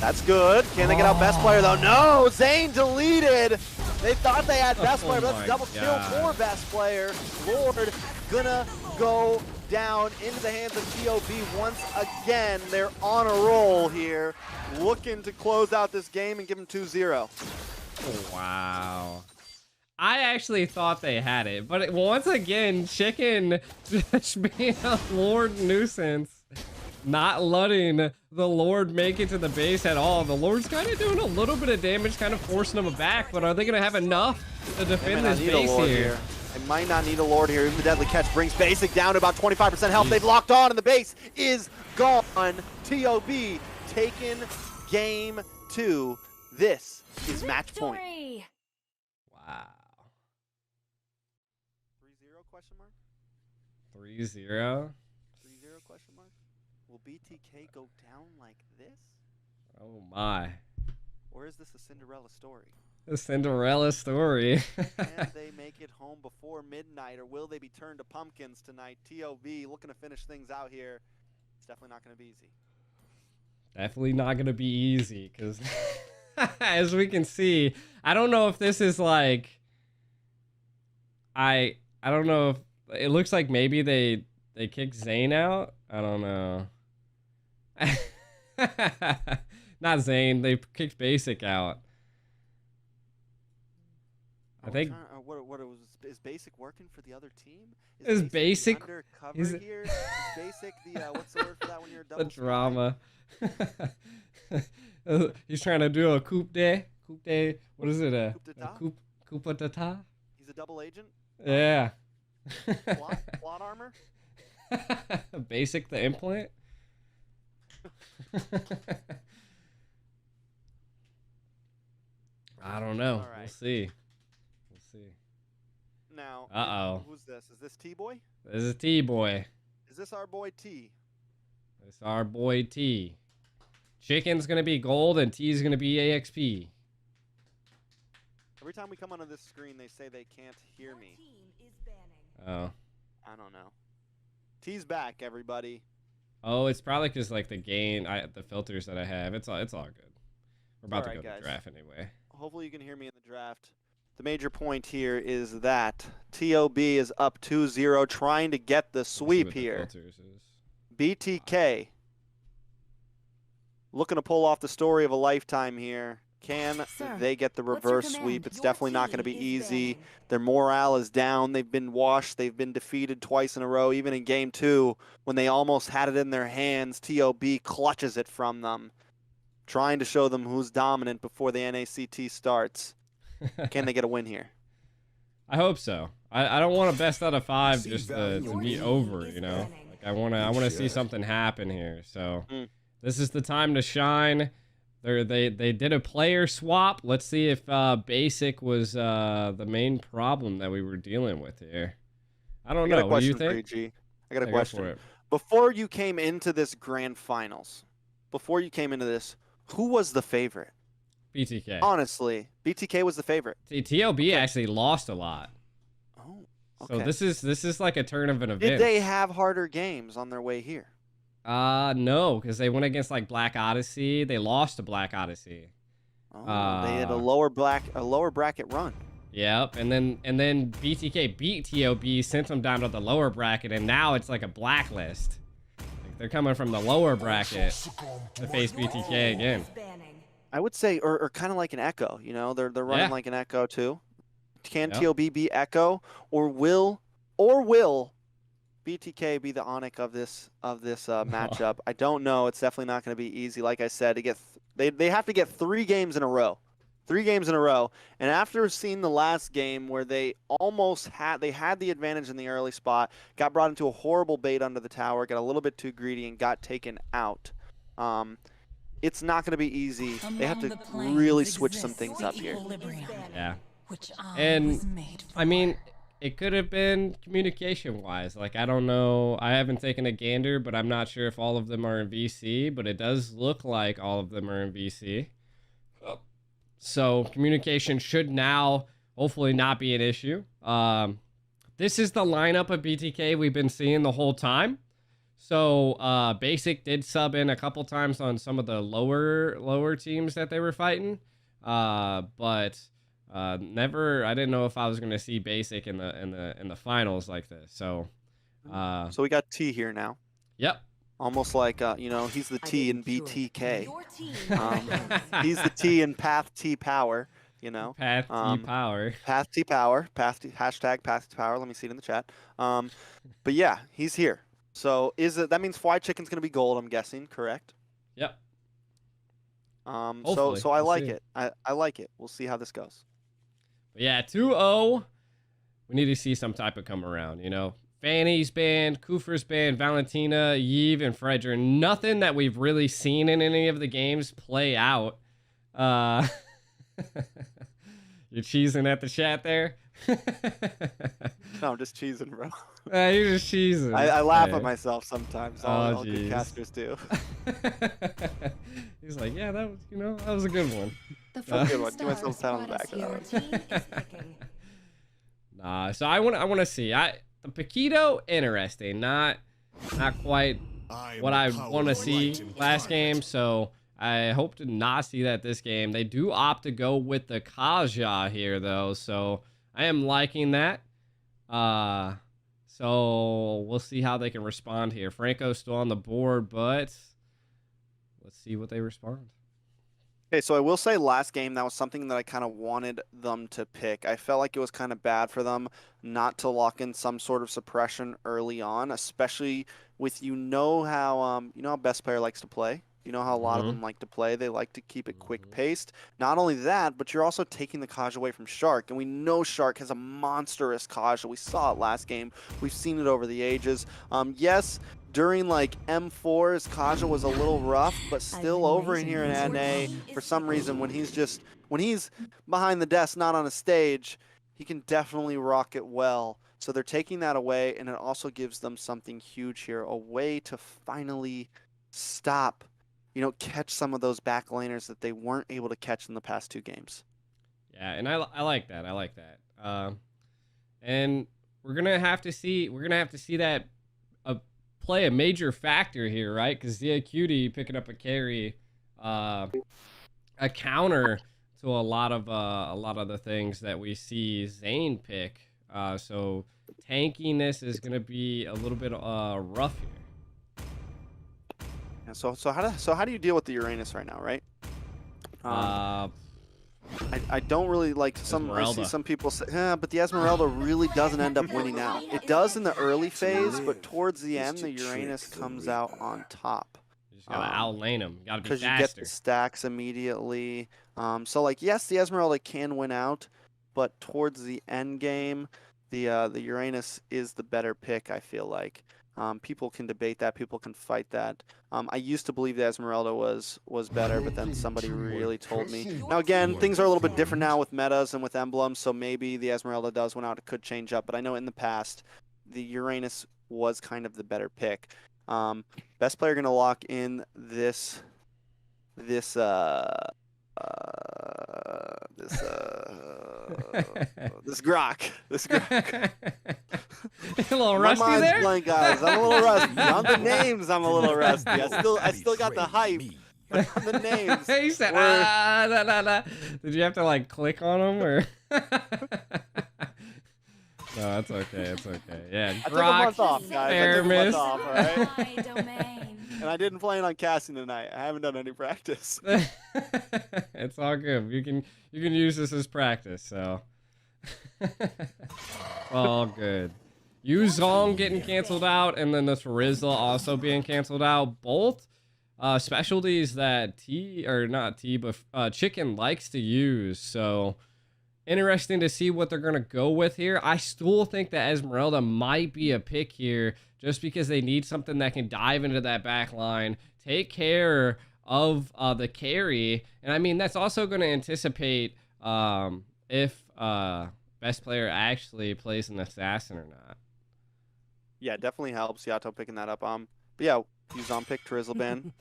That's good. Can they get out best player though? No, Zane deleted. They thought they had best player, but that's double kill for best player. Lord gonna go down into the hands of TOB once again. They're on a roll here, looking to close out this game and give them 2-0. Oh, wow. I actually thought they had it, but once again, Chicken just being a Lord nuisance. Not letting the Lord make it to the base at all. The Lord's kind of doing a little bit of damage, kind of forcing them back, but are they going to have enough to defend this base here? They might not need a Lord here. Even the Deadly Catch brings Basic down to about 25% health. They've locked on, and the base is gone. TOB taking game 2. This is match point. Wow. 3-0 question mark? 3-0? 3-0 question mark? Will BTK go down like this? Oh my. Or is this a Cinderella story? A Cinderella story. Can they make it home before midnight, or will they be turned to pumpkins tonight? TOB looking to finish things out here. It's definitely not going to be easy. Definitely not going to be easy, because as we can see, I don't know if this is like... I don't know if... It looks like maybe they kicked Zane out. I don't know. Not Zane. They kicked Basic out. I think. Is Basic working for the other team? Is Basic undercover here? Is Basic the what's the word for that when you're a double? The drama. He's trying to do a coup de. What is it? Coup d'etat. He's a double agent. Yeah. Plot armor. Basic the implant. I don't know. Right. We'll see. Now, who's this? Is this T-Boy? This is T-Boy. Is this our boy T? This is our boy T. Chicken's gonna be gold and T's gonna be AXP. Every time we come onto this screen, they say they can't hear me. Oh. I don't know. T's back, everybody. Oh, it's probably because like the the filters that I have. It's all good. We're about to go to the draft anyway. Hopefully you can hear me in the draft. The major point here is that TOB is up 2-0, trying to get the sweep here. BTK looking to pull off the story of a lifetime here. Can they get the reverse sweep? It's definitely not going to be easy. Their morale is down. They've been washed. They've been defeated twice in a row. Even in game 2, when they almost had it in their hands, TOB clutches it from them, trying to show them who's dominant before the NACT starts. Can they get a win here? I hope so. I don't want a best out of 5 just to be over, you know? Like I wanna see something happen here. So this is the time to shine. They did a player swap. Let's see if Basic was the main problem that we were dealing with here. I don't know. What do you think? I got a question. Before you came into this grand finals, who was the favorite? BTK. Honestly, BTK was the favorite. See, TOB actually lost a lot. Oh, okay. So this is like a turn of an event. Did they have harder games on their way here? No, because they went against like Black Odyssey. They lost to Black Odyssey. Oh, they had a lower bracket run. Yep, and then BTK beat TOB, sent them down to the lower bracket, and now it's like a blacklist. Like they're coming from the lower bracket to face BTK again. I would say, or kind of like an Echo, you know, they're running like an Echo too. Can TOB be Echo, or will BTK be the Onyx of this matchup? I don't know. It's definitely not going to be easy. Like I said, they have to get 3 games in a row. 3 games in a row. And after seeing the last game where they had the advantage in the early spot, got brought into a horrible bait under the tower, got a little bit too greedy, and got taken out. It's not going to be easy. They have to really switch some things up here. Yeah. And I mean, it could have been communication wise. Like, I don't know. I haven't taken a gander, but I'm not sure if all of them are in VC, but it does look like all of them are in VC. So communication should now hopefully not be an issue. This is the lineup of BTK we've been seeing the whole time. So Basic did sub in a couple times on some of the lower teams that they were fighting. But never. I didn't know if I was gonna see Basic in the finals like this. So we got T here now. Yep. Almost like you know, he's the T in BTK. He's the T in Path T Power. You know, Path T Power. Path T Power. Hashtag Path T Power. Let me see it in the chat. But yeah, he's here. So that means Fly Chicken's gonna be gold? I'm guessing, correct? Yep. So I like it. I like it. We'll see how this goes. But yeah, 2-0. We need to see some type of come around, you know. Fanny's banned, Kufr's banned, Valentina, Yves, and Fredra. Nothing that we've really seen in any of the games play out. You're cheesing at the chat there? No, I'm just cheesing, bro. You're just cheesing. I laugh at myself sometimes. All good casters do. He's like, yeah, that was, that was a good one. Good one. Give myself a pat on the back. Nah, so I want to see. The Paquito, interesting. Not quite what I want to see last game. So I hope to not see that this game. They do opt to go with the Kaja here, though. So I am liking that. So we'll see how they can respond here. Franco's still on the board, but let's see what they respond. Okay, so I will say last game, that was something that I kind of wanted them to pick. I felt like it was kind of bad for them not to lock in some sort of suppression early on, especially with how best player likes to play. You know how a lot of them like to play. They like to keep it quick-paced. Not only that, but you're also taking the Kaja away from Shark. And we know Shark has a monstrous Kaja. We saw it last game. We've seen it over the ages. Yes, during like M4's Kaja was a little rough, but still over in here in NA, for some reason, when he's behind the desk, not on a stage, he can definitely rock it well. So they're taking that away, and it also gives them something huge here, a way to finally stop, catch some of those back laners that they weren't able to catch in the past 2 games. Yeah, and I like that. I like that. And we're gonna have to see that play a major factor here, right? Because Zia Cutie picking up a carry, a counter to a lot of the things that we see Zane pick. So tankiness is gonna be a little bit rough here. So how do you deal with the Uranus right now, right? I don't really like I see some people say, but the Esmeralda really doesn't end up winning out. It does in the early phase, but towards the end, the Uranus comes out on top. You just gotta outlane him. You gotta be faster. Because you get the stacks immediately. So like, yes, the Esmeralda can win out, but towards the end game, the Uranus is the better pick, I feel like. People can debate that. People can fight that. I used to believe the Esmeralda was better, but then somebody really told me. Now, again, things are a little bit different now with metas and with emblems, so maybe the Esmeralda does win out. It could change up, but I know in the past, the Uranus was kind of the better pick. Best player going to lock in this Grok. A little rusty My mind's there? blank, guys. I'm a little rusty. On the names, I'm a little rusty. I still got the hype. But on the names. He said, nah. Did you have to like click on them or? No, it's okay. It's okay. Yeah, I took a month off, guys. I took a month miss. off, all right? My domain. And I didn't plan on casting tonight. I haven't done any practice. It's all good. You can use this as practice. So all good. Yuzong getting canceled out, and then this Rizla also being canceled out. Both specialties that Chicken likes to use. So interesting to see what they're gonna go with here. I still think that Esmeralda might be a pick here, just because they need something that can dive into that back line, take care of the carry, and I mean that's also going to anticipate if best player actually plays an assassin or not. Yeah, definitely helps. Yato picking that up. But yeah, he's on pick Trizzleban.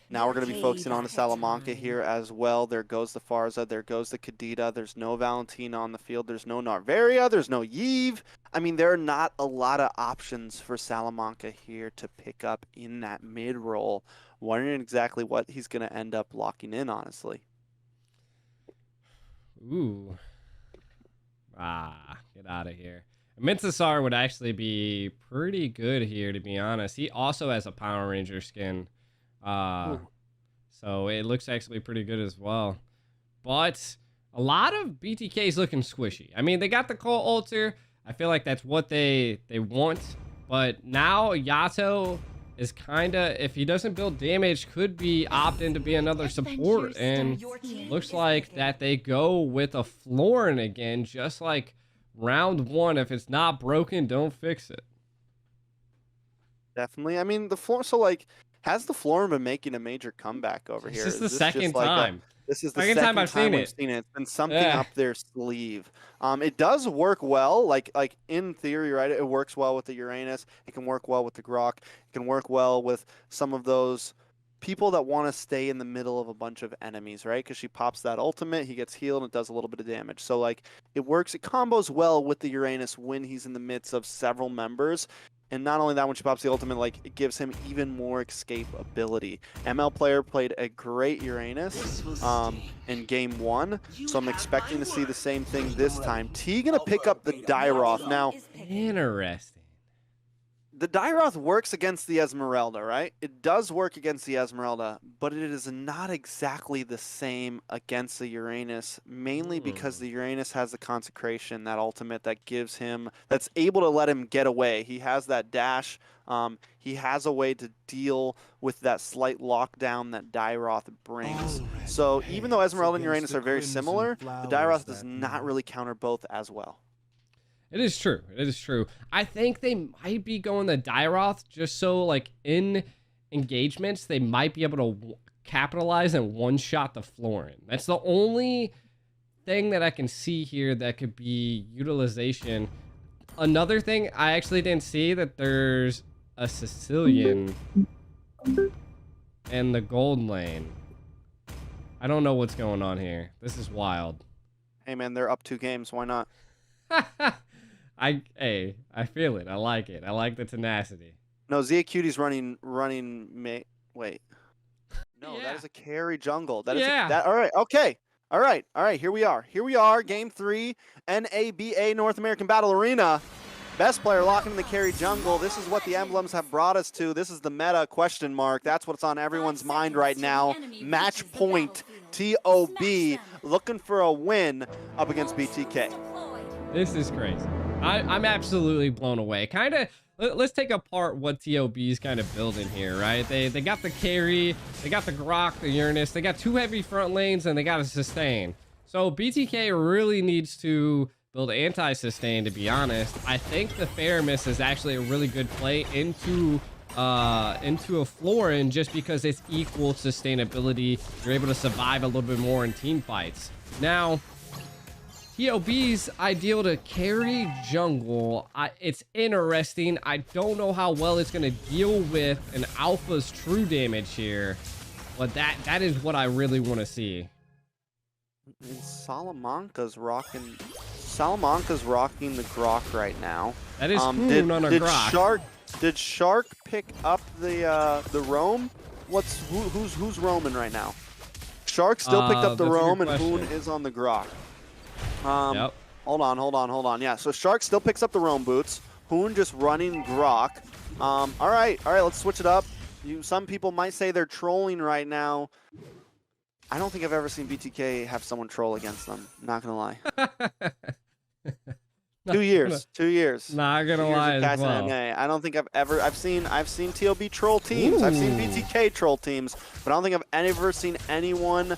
Now we're going to be focusing on the Salamanca here as well. There goes the Farza. There goes the Kadita. There's no Valentina on the field. There's no Narvaria. There's no Yves. I mean, there are not a lot of options for Salamanca here to pick up in that mid-roll. Wondering exactly what he's going to end up locking in, honestly. Ooh. Get out of here. Mintasar would actually be pretty good here, to be honest. He also has a Power Ranger skin. So it looks actually pretty good as well. But a lot of BTK is looking squishy. I mean, they got the Cole Alter. I feel like that's what they want. But now Yato is kind of, if he doesn't build damage, could be opting to be another support. And looks like that they go with a Florin again, just like round one. If it's not broken, don't fix it. Definitely. I mean, the Florin, so like, has the Florin been making a major comeback over here? This is the second time. This is the second time I've seen it. It's been something up their sleeve. It does work well, like in theory, right? It works well with the Uranus. It can work well with the Grok. It can work well with some of those people that want to stay in the middle of a bunch of enemies, right? Because she pops that ultimate, he gets healed, and it does a little bit of damage. So like it works, it combos well with the Uranus when he's in the midst of several members. And not only that, when she pops the ultimate, like it gives him even more escape ability. ML player played a great Uranus in game one, so I'm expecting to see the same thing this time. T gonna pick up the Dairoth. Now, interesting. The Dairoth works against the Esmeralda, right? It does work against the Esmeralda, but it is not exactly the same against the Uranus, mainly because the Uranus has the consecration, that ultimate that gives him, that's able to let him get away. He has that dash. He has a way to deal with that slight lockdown that Dairoth brings. So even though Esmeralda and Uranus are very similar, the Dairoth does not really counter both as well. It is true. It is true. I think they might be going the Dairoth just so, like, in engagements, they might be able to capitalize and one-shot the Florin. That's the only thing that I can see here that could be utilization. Another thing, I actually didn't see that there's a Sicilian in the gold lane. I don't know what's going on here. This is wild. Hey, man, they're up 2 games. Why not? I feel it. I like it. I like the tenacity. No, Zia Cutie's running. Wait. No, Yeah. that is a carry jungle. That is Yeah. that. All right. Okay. All right. Here we are. Game 3, NABA North American Battle Arena. Best player locking in the carry jungle. This is what the emblems have brought us to. This is the meta question mark. That's what's on everyone's mind right now. Match point. TOB looking for a win up against BTK. This is crazy. I'm absolutely blown away. Let's take apart what TOB's kind of building here, right? They got the carry, they got the Grok, the Uranus, they got 2 heavy front lanes, and they got a sustain. So BTK really needs to build anti-sustain, to be honest. I think the Faramis is actually a really good play into a Florin just because it's equal sustainability. You're able to survive a little bit more in team fights. Now, TOB's ideal to carry jungle. It's interesting. I don't know how well it's going to deal with an alpha's true damage here, but that is what I really want to see. And Salamanca's rocking the Grok right now. That is Hoon on a Grok. Did Shark pick up the roam? Who's roaming right now? Shark still picked up the roam, and Hoon is on the Grok. Yep. Hold on. Yeah, so Shark still picks up the roam boots. Hoon just running Grok. All right, let's switch it up. Some people might say they're trolling right now. I don't think I've ever seen BTK have someone troll against them. Not gonna lie. 2 years. 2 years. Not gonna lie as well. I don't think I've seen TOB troll teams. I've seen BTK troll teams, but I don't think I've ever seen anyone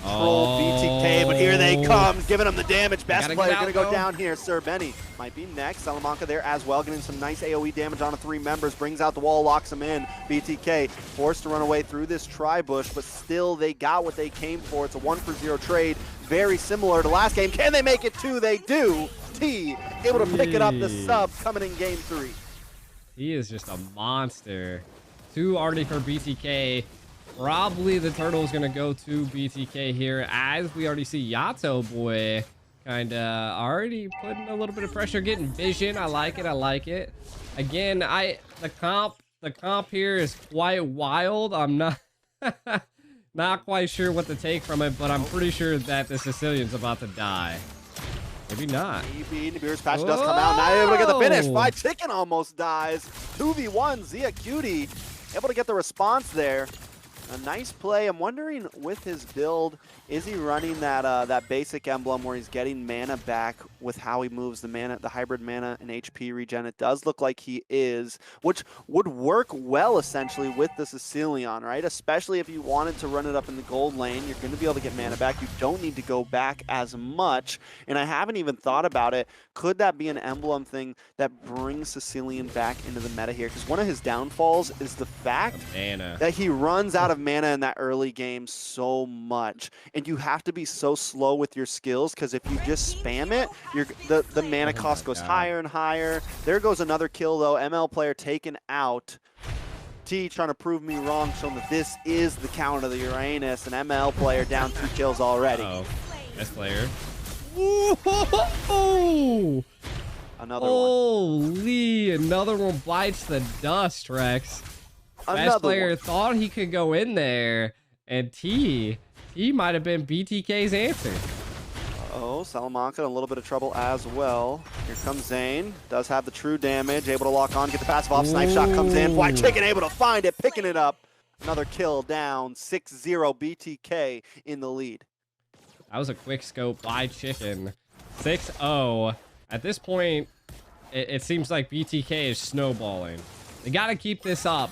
troll BTK. But here they come, giving them the damage. Best player gonna go down here. Sir Benny might be next. Salamanca there as well, getting some nice AoE damage on 3 members. Brings out the wall, locks them in. BTK forced to run away through this tri-bush, but still they got what they came for. It's a 1-for-0 trade. very similar to last game. Can they make it 2? They do. T able to pick it up, the sub coming in game 3. He is just a monster. 2 already for BTK. Probably the turtle is going to go to BTK here, as we already see Yato boy kind of already putting a little bit of pressure, getting vision. I like it. I like it. Again, the comp here is quite wild. I'm not not quite sure what to take from it, but I'm pretty sure that the Sicilian's about to die. Maybe not. Maybe Nibiru's patch does come out. Not able to get the finish. Fried Chicken almost dies. 2v1. Zia Cutie able to get the response there. A nice play. I'm wondering with his build, is he running that basic emblem where he's getting mana back with how he moves the hybrid mana and HP regen? It does look like he is, which would work well essentially with the Sicilian, right? Especially if you wanted to run it up in the gold lane, you're going to be able to get mana back. You don't need to go back as much. And I haven't even thought about it. Could that be an emblem thing that brings Sicilian back into the meta here? Because one of his downfalls is the fact that he runs out of mana in that early game so much, and you have to be so slow with your skills, because if you just spam it, the mana cost goes higher and higher. There goes another kill though. ML player taken out. T trying to prove me wrong, showing that this is the count of the Uranus. An ML player down 2 kills already. Best player. Ooh. Another Holy, another one bites the dust, Rex. Best player thought he could go in there, and T might have been BTK's answer. Uh-oh, Salamanca in a little bit of trouble as well. Here comes Zane. Does have the true damage, able to lock on, get the passive off. Snipe shot comes in. Fried Chicken able to find it, picking it up. Another kill down. 6-0 BTK in the lead. That was a quick scope by Chicken. 6-0. At this point, it seems like BTK is snowballing. They got to keep this up.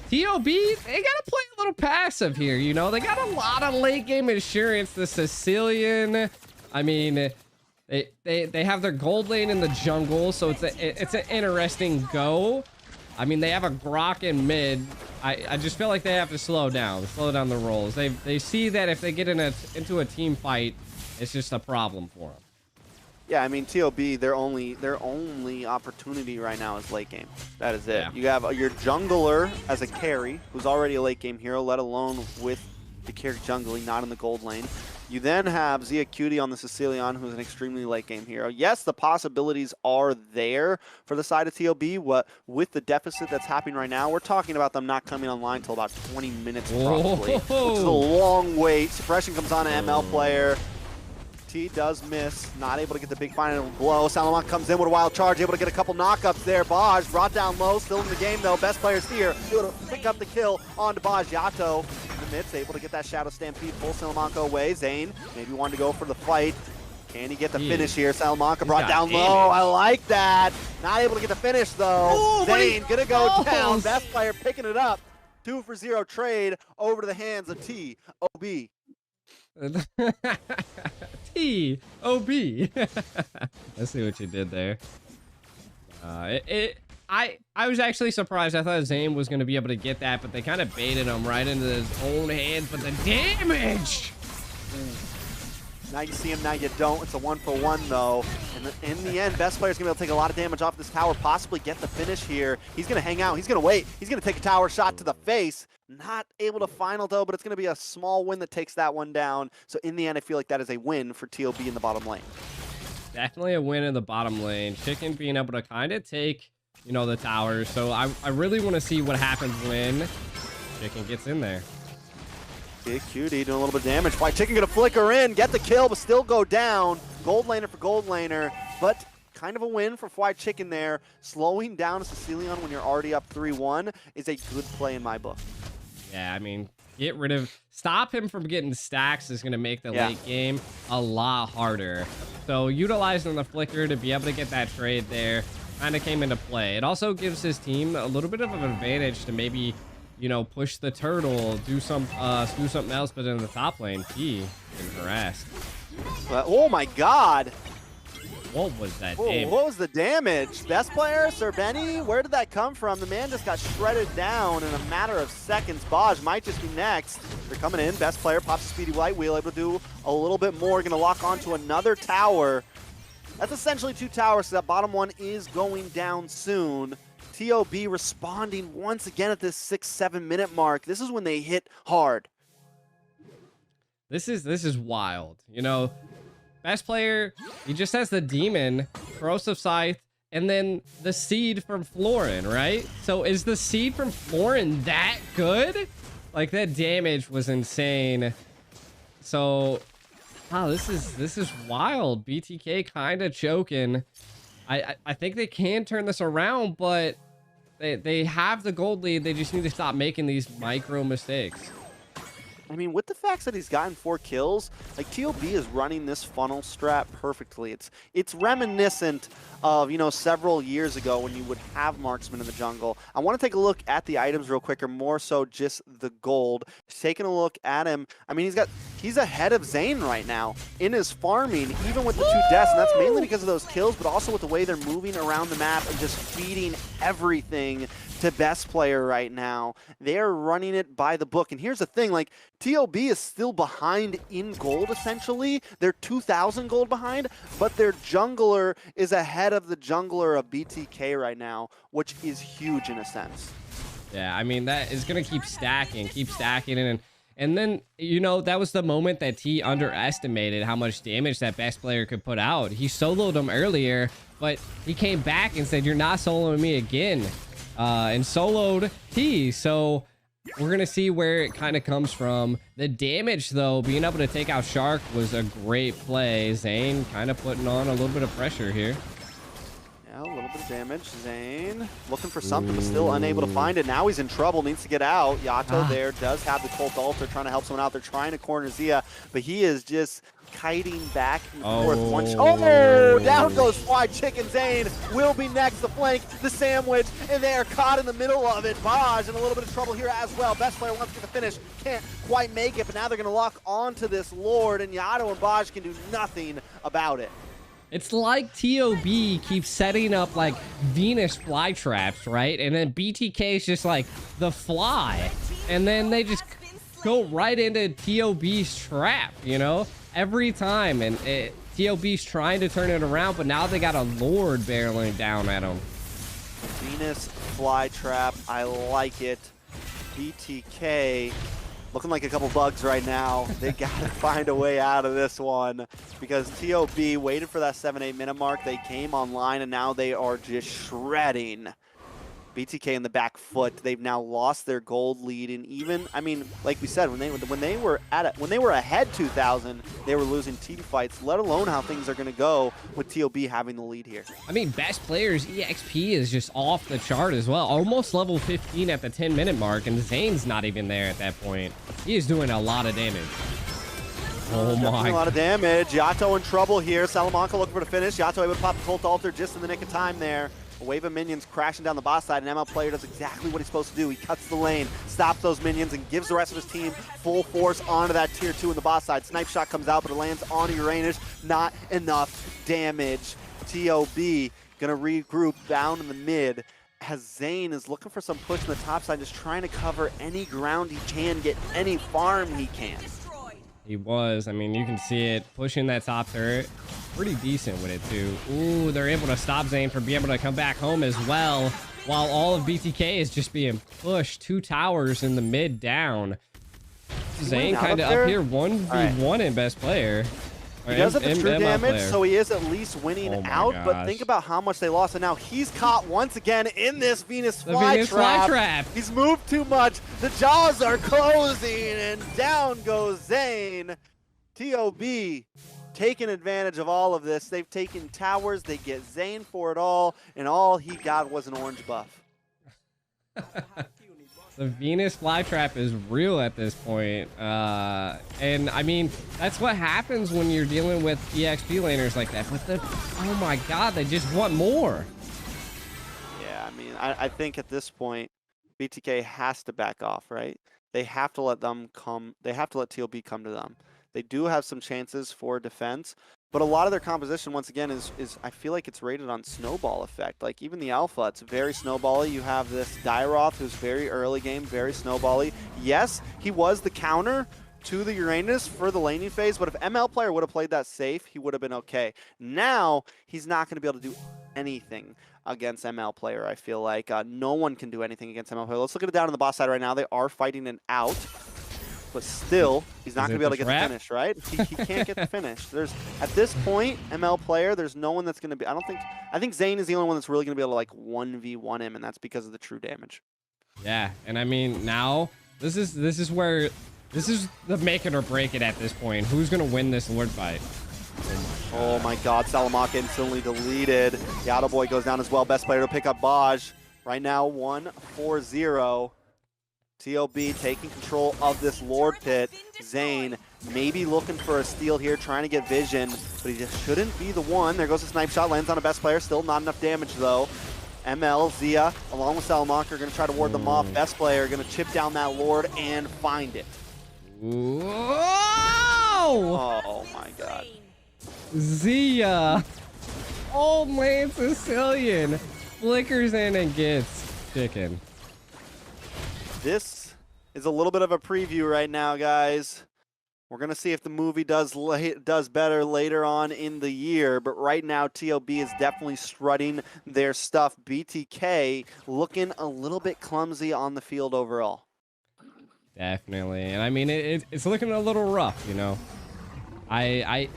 TOB, they got to play a little passive here, you know? They got a lot of late game insurance. The Sicilian, I mean, they have their gold lane in the jungle, so it's an interesting go. I mean, they have a Grok in mid. I just feel like they have to slow down the rolls. They see that if they get into a team fight, it's just a problem for them. Yeah, I mean, TOB, their only opportunity right now is late game. That is it. Yeah. You have your jungler as a carry, who's already a late game hero, let alone with the carry jungling, not in the gold lane. You then have Zia Cutie on the Sicilian, who's an extremely late game hero. Yes, the possibilities are there for the side of TOB. With the deficit that's happening right now, we're talking about them not coming online until about 20 minutes probably, which is a long wait. Suppression comes on an ML player. T does miss, not able to get the big final blow. Salamanca comes in with a wild charge, able to get a couple knockups there. Baj brought down low, still in the game though. Best players here, able to pick up the kill onto Baj. Yato in the midst, able to get that Shadow Stampede, pull Salamanca away. Zane maybe wanted to go for the fight. Can he get the finish here? Salamanca brought down low. I like that. Not able to get the finish though. Zane gonna go down. Best player picking it up. 2-for-0 trade over to the hands of TOB. T-O-B. Let's see what you did there. I was actually surprised. I thought Zane was going to be able to get that, but they kind of baited him right into his own hands. But the damage! Now you see him, now you don't. It's a 1-for-1 though. And in the end, Best Player's going to be able to take a lot of damage off this tower, possibly get the finish here. He's going to hang out. He's going to wait. He's going to take a tower shot to the face. Not able to final though, but it's going to be a small win that takes that one down. So in the end, I feel like that is a win for TOB in the bottom lane. Definitely a win in the bottom lane. Chicken being able to kind of take, you know, the towers. So I really want to see what happens when Chicken gets in there. Big Cutie doing a little bit of damage. Fried Chicken gonna flicker in, get the kill, but still go down. Gold laner for gold laner, but kind of a win for Fried Chicken there. Slowing down a Sicilian when you're already up 3-1 is a good play in my book. Yeah, I mean, stop him from getting stacks is going to make the late game a lot harder. So utilizing the flicker to be able to get that trade there kind of came into play. It also gives his team a little bit of an advantage to maybe, you know, push the turtle, do something else, but in the top lane, he been harassed. Oh my God. What was that damage? What was the damage? Best player, Sir Benny, where did that come from? The man just got shredded down in a matter of seconds. Baj might just be next. They're coming in. Best player pops a speedy white wheel, able to do a little bit more. Going to lock onto another tower. That's essentially 2 towers, so that bottom one is going down soon. TOB responding once again at this 6-7 minute mark. This is when they hit hard. This is wild. You know, best player, he just has the demon, corrosive scythe, and then the seed from Florin, right? So is the seed from Florin that good? Like, that damage was insane. So, wow, this is wild. BTK kind of choking. I think they can turn this around, but they have the gold lead. They just need to stop making these micro mistakes. I mean, with the fact that he's gotten 4 kills, like, TOB is running this funnel strat perfectly. It's reminiscent of, you know, several years ago when you would have marksmen in the jungle. I want to take a look at the items real quick, or more so just the gold. Taking a look at him, I mean, he's ahead of Zane right now in his farming, even with the 2 deaths, and that's mainly because of those kills, but also with the way they're moving around the map and just feeding everything to best player right now. They're running it by the book. And here's the thing, like, TOB is still behind in gold, essentially. They're 2,000 gold behind, but their jungler is ahead of the jungler of BTK right now, which is huge in a sense. Yeah, I mean, that is going to keep stacking, and then, you know, that was the moment that T underestimated how much damage that best player could put out. He soloed him earlier, but he came back and said, "You're not soloing me again." And soloed T. So we're going to see where it kind of comes from. The damage, though, being able to take out Shark was a great play. Zane kind of putting on a little bit of pressure here. Yeah, a little bit of damage. Zane looking for something, but still unable to find it. Now he's in trouble, needs to get out. Yato there does have the Cult Altar, trying to help someone out. They're trying to corner Zia, but he is just kiting back and forth. Oh, down goes Fried Chicken. Zane will be next. The flank, the sandwich, and they are caught in the middle of it. Baj in a little bit of trouble here as well. Best player wants to get the finish, can't quite make it, but now they're going to lock onto this Lord, and Yato and Baj can do nothing about it. It's like TOB keeps setting up like Venus fly traps, right? And then BTK is just like the fly. And then they just go right into TOB's trap, you know? Every time. And TOB's trying to turn it around, but now they got a Lord barreling down at them. Venus fly trap, I like it. BTK looking like a couple bugs right now. They got to find a way out of this one, because TOB waited for that 7-8 minute mark. They came online, and now they are just shredding BTK in the back foot. They've now lost their gold lead, and even, I mean, like we said, when they were ahead 2,000, they were losing team fights. Let alone how things are going to go with TOB having the lead here. I mean, best players EXP is just off the chart as well. Almost level 15 at the 10-minute mark, and Zane's not even there at that point. He is doing a lot of damage. Oh my! A lot of damage. Yato in trouble here. Salamanca looking for the finish. Yato able to pop the Cult Altar just in the nick of time there. A wave of minions crashing down the boss side, and ML player does exactly what he's supposed to do. He cuts the lane, stops those minions, and gives the rest of his team full force onto that tier 2 in the boss side. Snipe shot comes out, but it lands on Uranus. Not enough damage. TOB gonna regroup down in the mid, as Zane is looking for some push in the top side, just trying to cover any ground he can, get any farm he can. He was. I mean, you can see it pushing that top turret. Pretty decent with it, too. Ooh, they're able to stop Zane from being able to come back home as well, while all of BTK is just being pushed. 2 towers in the mid down. Zane kind of up here 1v1 in best player. He does have the true damage, so he is at least winning out, but think about how much they lost, and now he's caught once again in this Venus fly trap. He's moved too much. The jaws are closing, and down goes Zane. TOB taking advantage of all of this. They've taken towers, they get Zane for it all, and all he got was an orange buff. The Venus flytrap is real at this point. And I mean, that's what happens when you're dealing with EXP laners like that. But oh my god, they just want more. Yeah, I mean, I think at this point, BTK has to back off, right? They have to let them come. They have to let TOB come to them. They do have some chances for defense, But a lot of their composition, once again, is I feel like it's rated on snowball effect. Like, even the alpha, it's very snowbally. You have this Dairoth, who's very early game, very snowbally. Yes, he was the counter to the Uranus for the laning phase, but if ML player would have played that safe, he would have been okay. Now, he's not going to be able to do anything against ML player, I feel like. No one can do anything against ML player. Let's look at it down on the boss side right now. They are fighting an out. But still, he's not going to be able to get the finish, right? He can't get the finish. At this point, ML player, there's no one that's going to be, I think Zane is the only one that's really going to be able to like 1v1 him, and that's because of the true damage. Yeah, and I mean, now, this is the make it or break it at this point. Who's going to win this Lord fight? Oh my god, Salamanca instantly deleted. Yato Boy goes down as well. Best player to pick up Baj. Right now, 1-4-0. TOB taking control of this Lord Pit. Zane maybe looking for a steal here, trying to get vision, but he just shouldn't be the one. There goes a snipe shot, lands on a best player. Still not enough damage though. ML, Zia, along with Salamanca are going to try to ward them off. Best player going to chip down that Lord and find it. Whoa! Oh my god. Zia! Old man Sicilian flickers in and gets chicken. This is a little bit of a preview right now, guys. We're going to see if the movie does better later on in the year, but right now TOB is definitely strutting their stuff. BTK looking a little bit clumsy on the field overall. Definitely, and I mean it's looking a little rough, you know. They're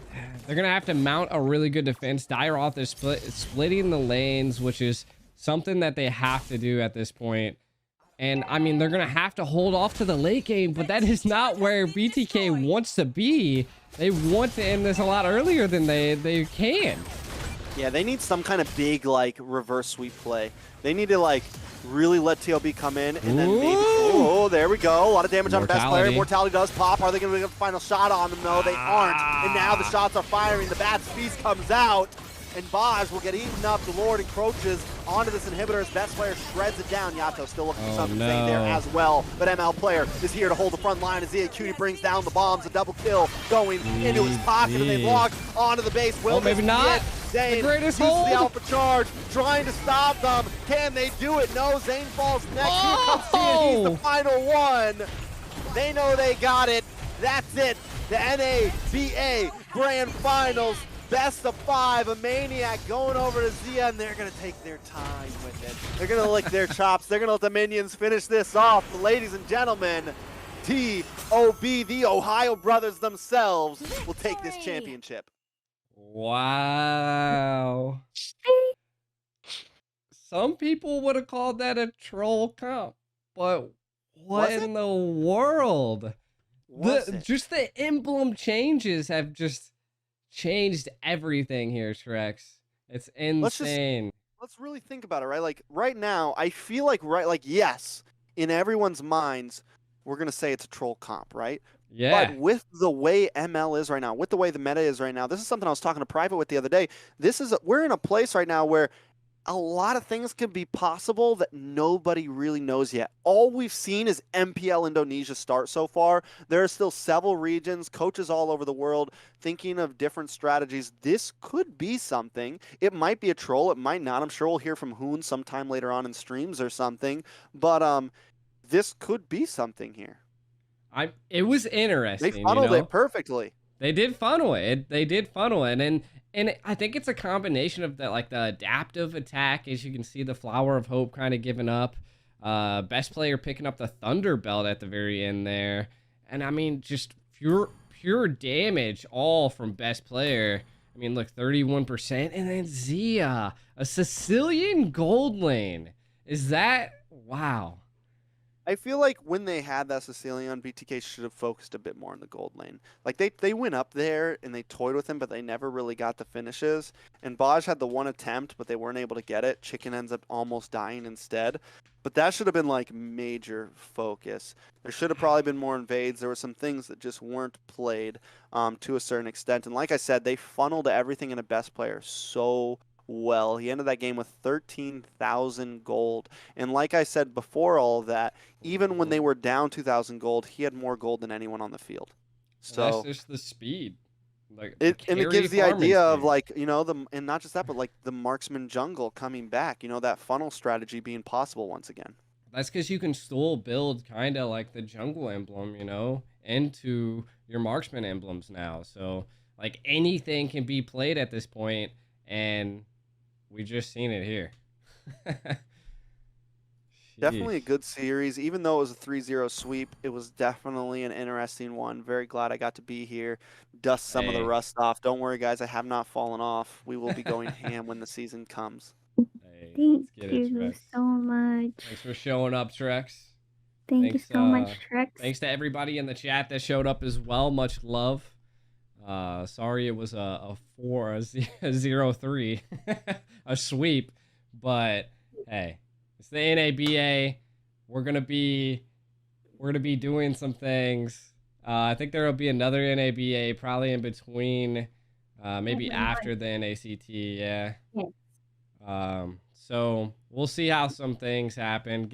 gonna have to mount a really good defense. Dairoth is splitting the lanes, which is something that they have to do at this point. And I mean, they're gonna have to hold off to the late game, but that is not where BTK wants to be. They want to end this a lot earlier than they can. Yeah, they need some kind of big like reverse sweep play. They need to like really let TOB come in and then maybe, oh, there we go. A lot of damage on the best player. Mortality does pop. Are they going to get the final shot on them? No, they aren't. And now the shots are firing. The bad speed comes out. And Baj will get eaten up. The Lord encroaches onto this inhibitor as best player shreds it down. Yato still looking for something there as well. But ML player is here to hold the front line as Zia Cutie brings down the bombs. A double kill going into his pocket, and they log onto the base. Will maybe not. Zane the greatest uses hold. the alpha charge, trying to stop them. Can they do it? No, Zane falls next. Here comes Zia. He's the final one. They know they got it. That's it. The NABA Grand Finals. Best of 5, a Maniac going over to Zia, and they're going to take their time with it. They're going to lick their chops. They're going to let the minions finish this off. But ladies and gentlemen, TOB, the Ohio brothers themselves, will take this championship. Wow. Some people would have called that a troll comp, but what in the world? Just the emblem changes have just changed everything here, Shrex. It's insane. Let's really think about it, right? Like right now, I feel like yes, in everyone's minds, we're gonna say it's a troll comp, right? Yeah. But with the way ML is right now, with the way the meta is right now, this is something I was talking to Private with the other day. We're in a place right now where a lot of things can be possible that nobody really knows yet. All we've seen is MPL Indonesia start so far. There are still several regions, coaches all over the world thinking of different strategies. This could be something. It might be a troll. It might not. I'm sure we'll hear from Hoon sometime later on in streams or something. But this could be something here. It was interesting. They funneled it perfectly. They did funnel it. They did funnel it. And I think it's a combination of the adaptive attack, as you can see the Flower of Hope kind of giving up. Best player picking up the Thunder Belt at the very end there. And I mean, just pure damage all from best player. I mean, look, 31%. And then Zia, a Sicilian gold lane. Is that, wow. I feel like when they had that Sicilian, BTK should have focused a bit more in the gold lane. Like they went up there and they toyed with him, but they never really got the finishes. And Baj had the one attempt, but they weren't able to get it. Chicken ends up almost dying instead. But that should have been like major focus. There should have probably been more invades. There were some things that just weren't played to a certain extent. And like I said, they funneled everything in a best player so well. He ended that game with 13,000 gold. And like I said before all of that, even when they were down 2,000 gold, he had more gold than anyone on the field. So that's just the speed. Like And it carry gives the farming idea of speed. like, you know, and not just that, but like the marksman jungle coming back, you know, that funnel strategy being possible once again. That's because you can still build kind of like the jungle emblem, you know, into your marksman emblems now. So like anything can be played at this point, and we just seen it here. Definitely a Sheesh. good series. Even though it was a 3-0 sweep, it was definitely an interesting one. Very glad I got to be here, dust some of the Hey. rust off. Don't worry, guys, I have not fallen off. We will be going ham when the season comes. Hey, Thank let's get it, you Trex. so much. Thanks for showing up, Trex. Thank you Thanks, so much, Trex. thanks to everybody in the chat that showed up as well. Much love. Sorry it was a 0-3, a sweep, but hey, it's the NABA. We're gonna be doing some things. I think there will be another NABA probably in between, maybe after the NACT. Yeah. Yes. So we'll see how some things happen.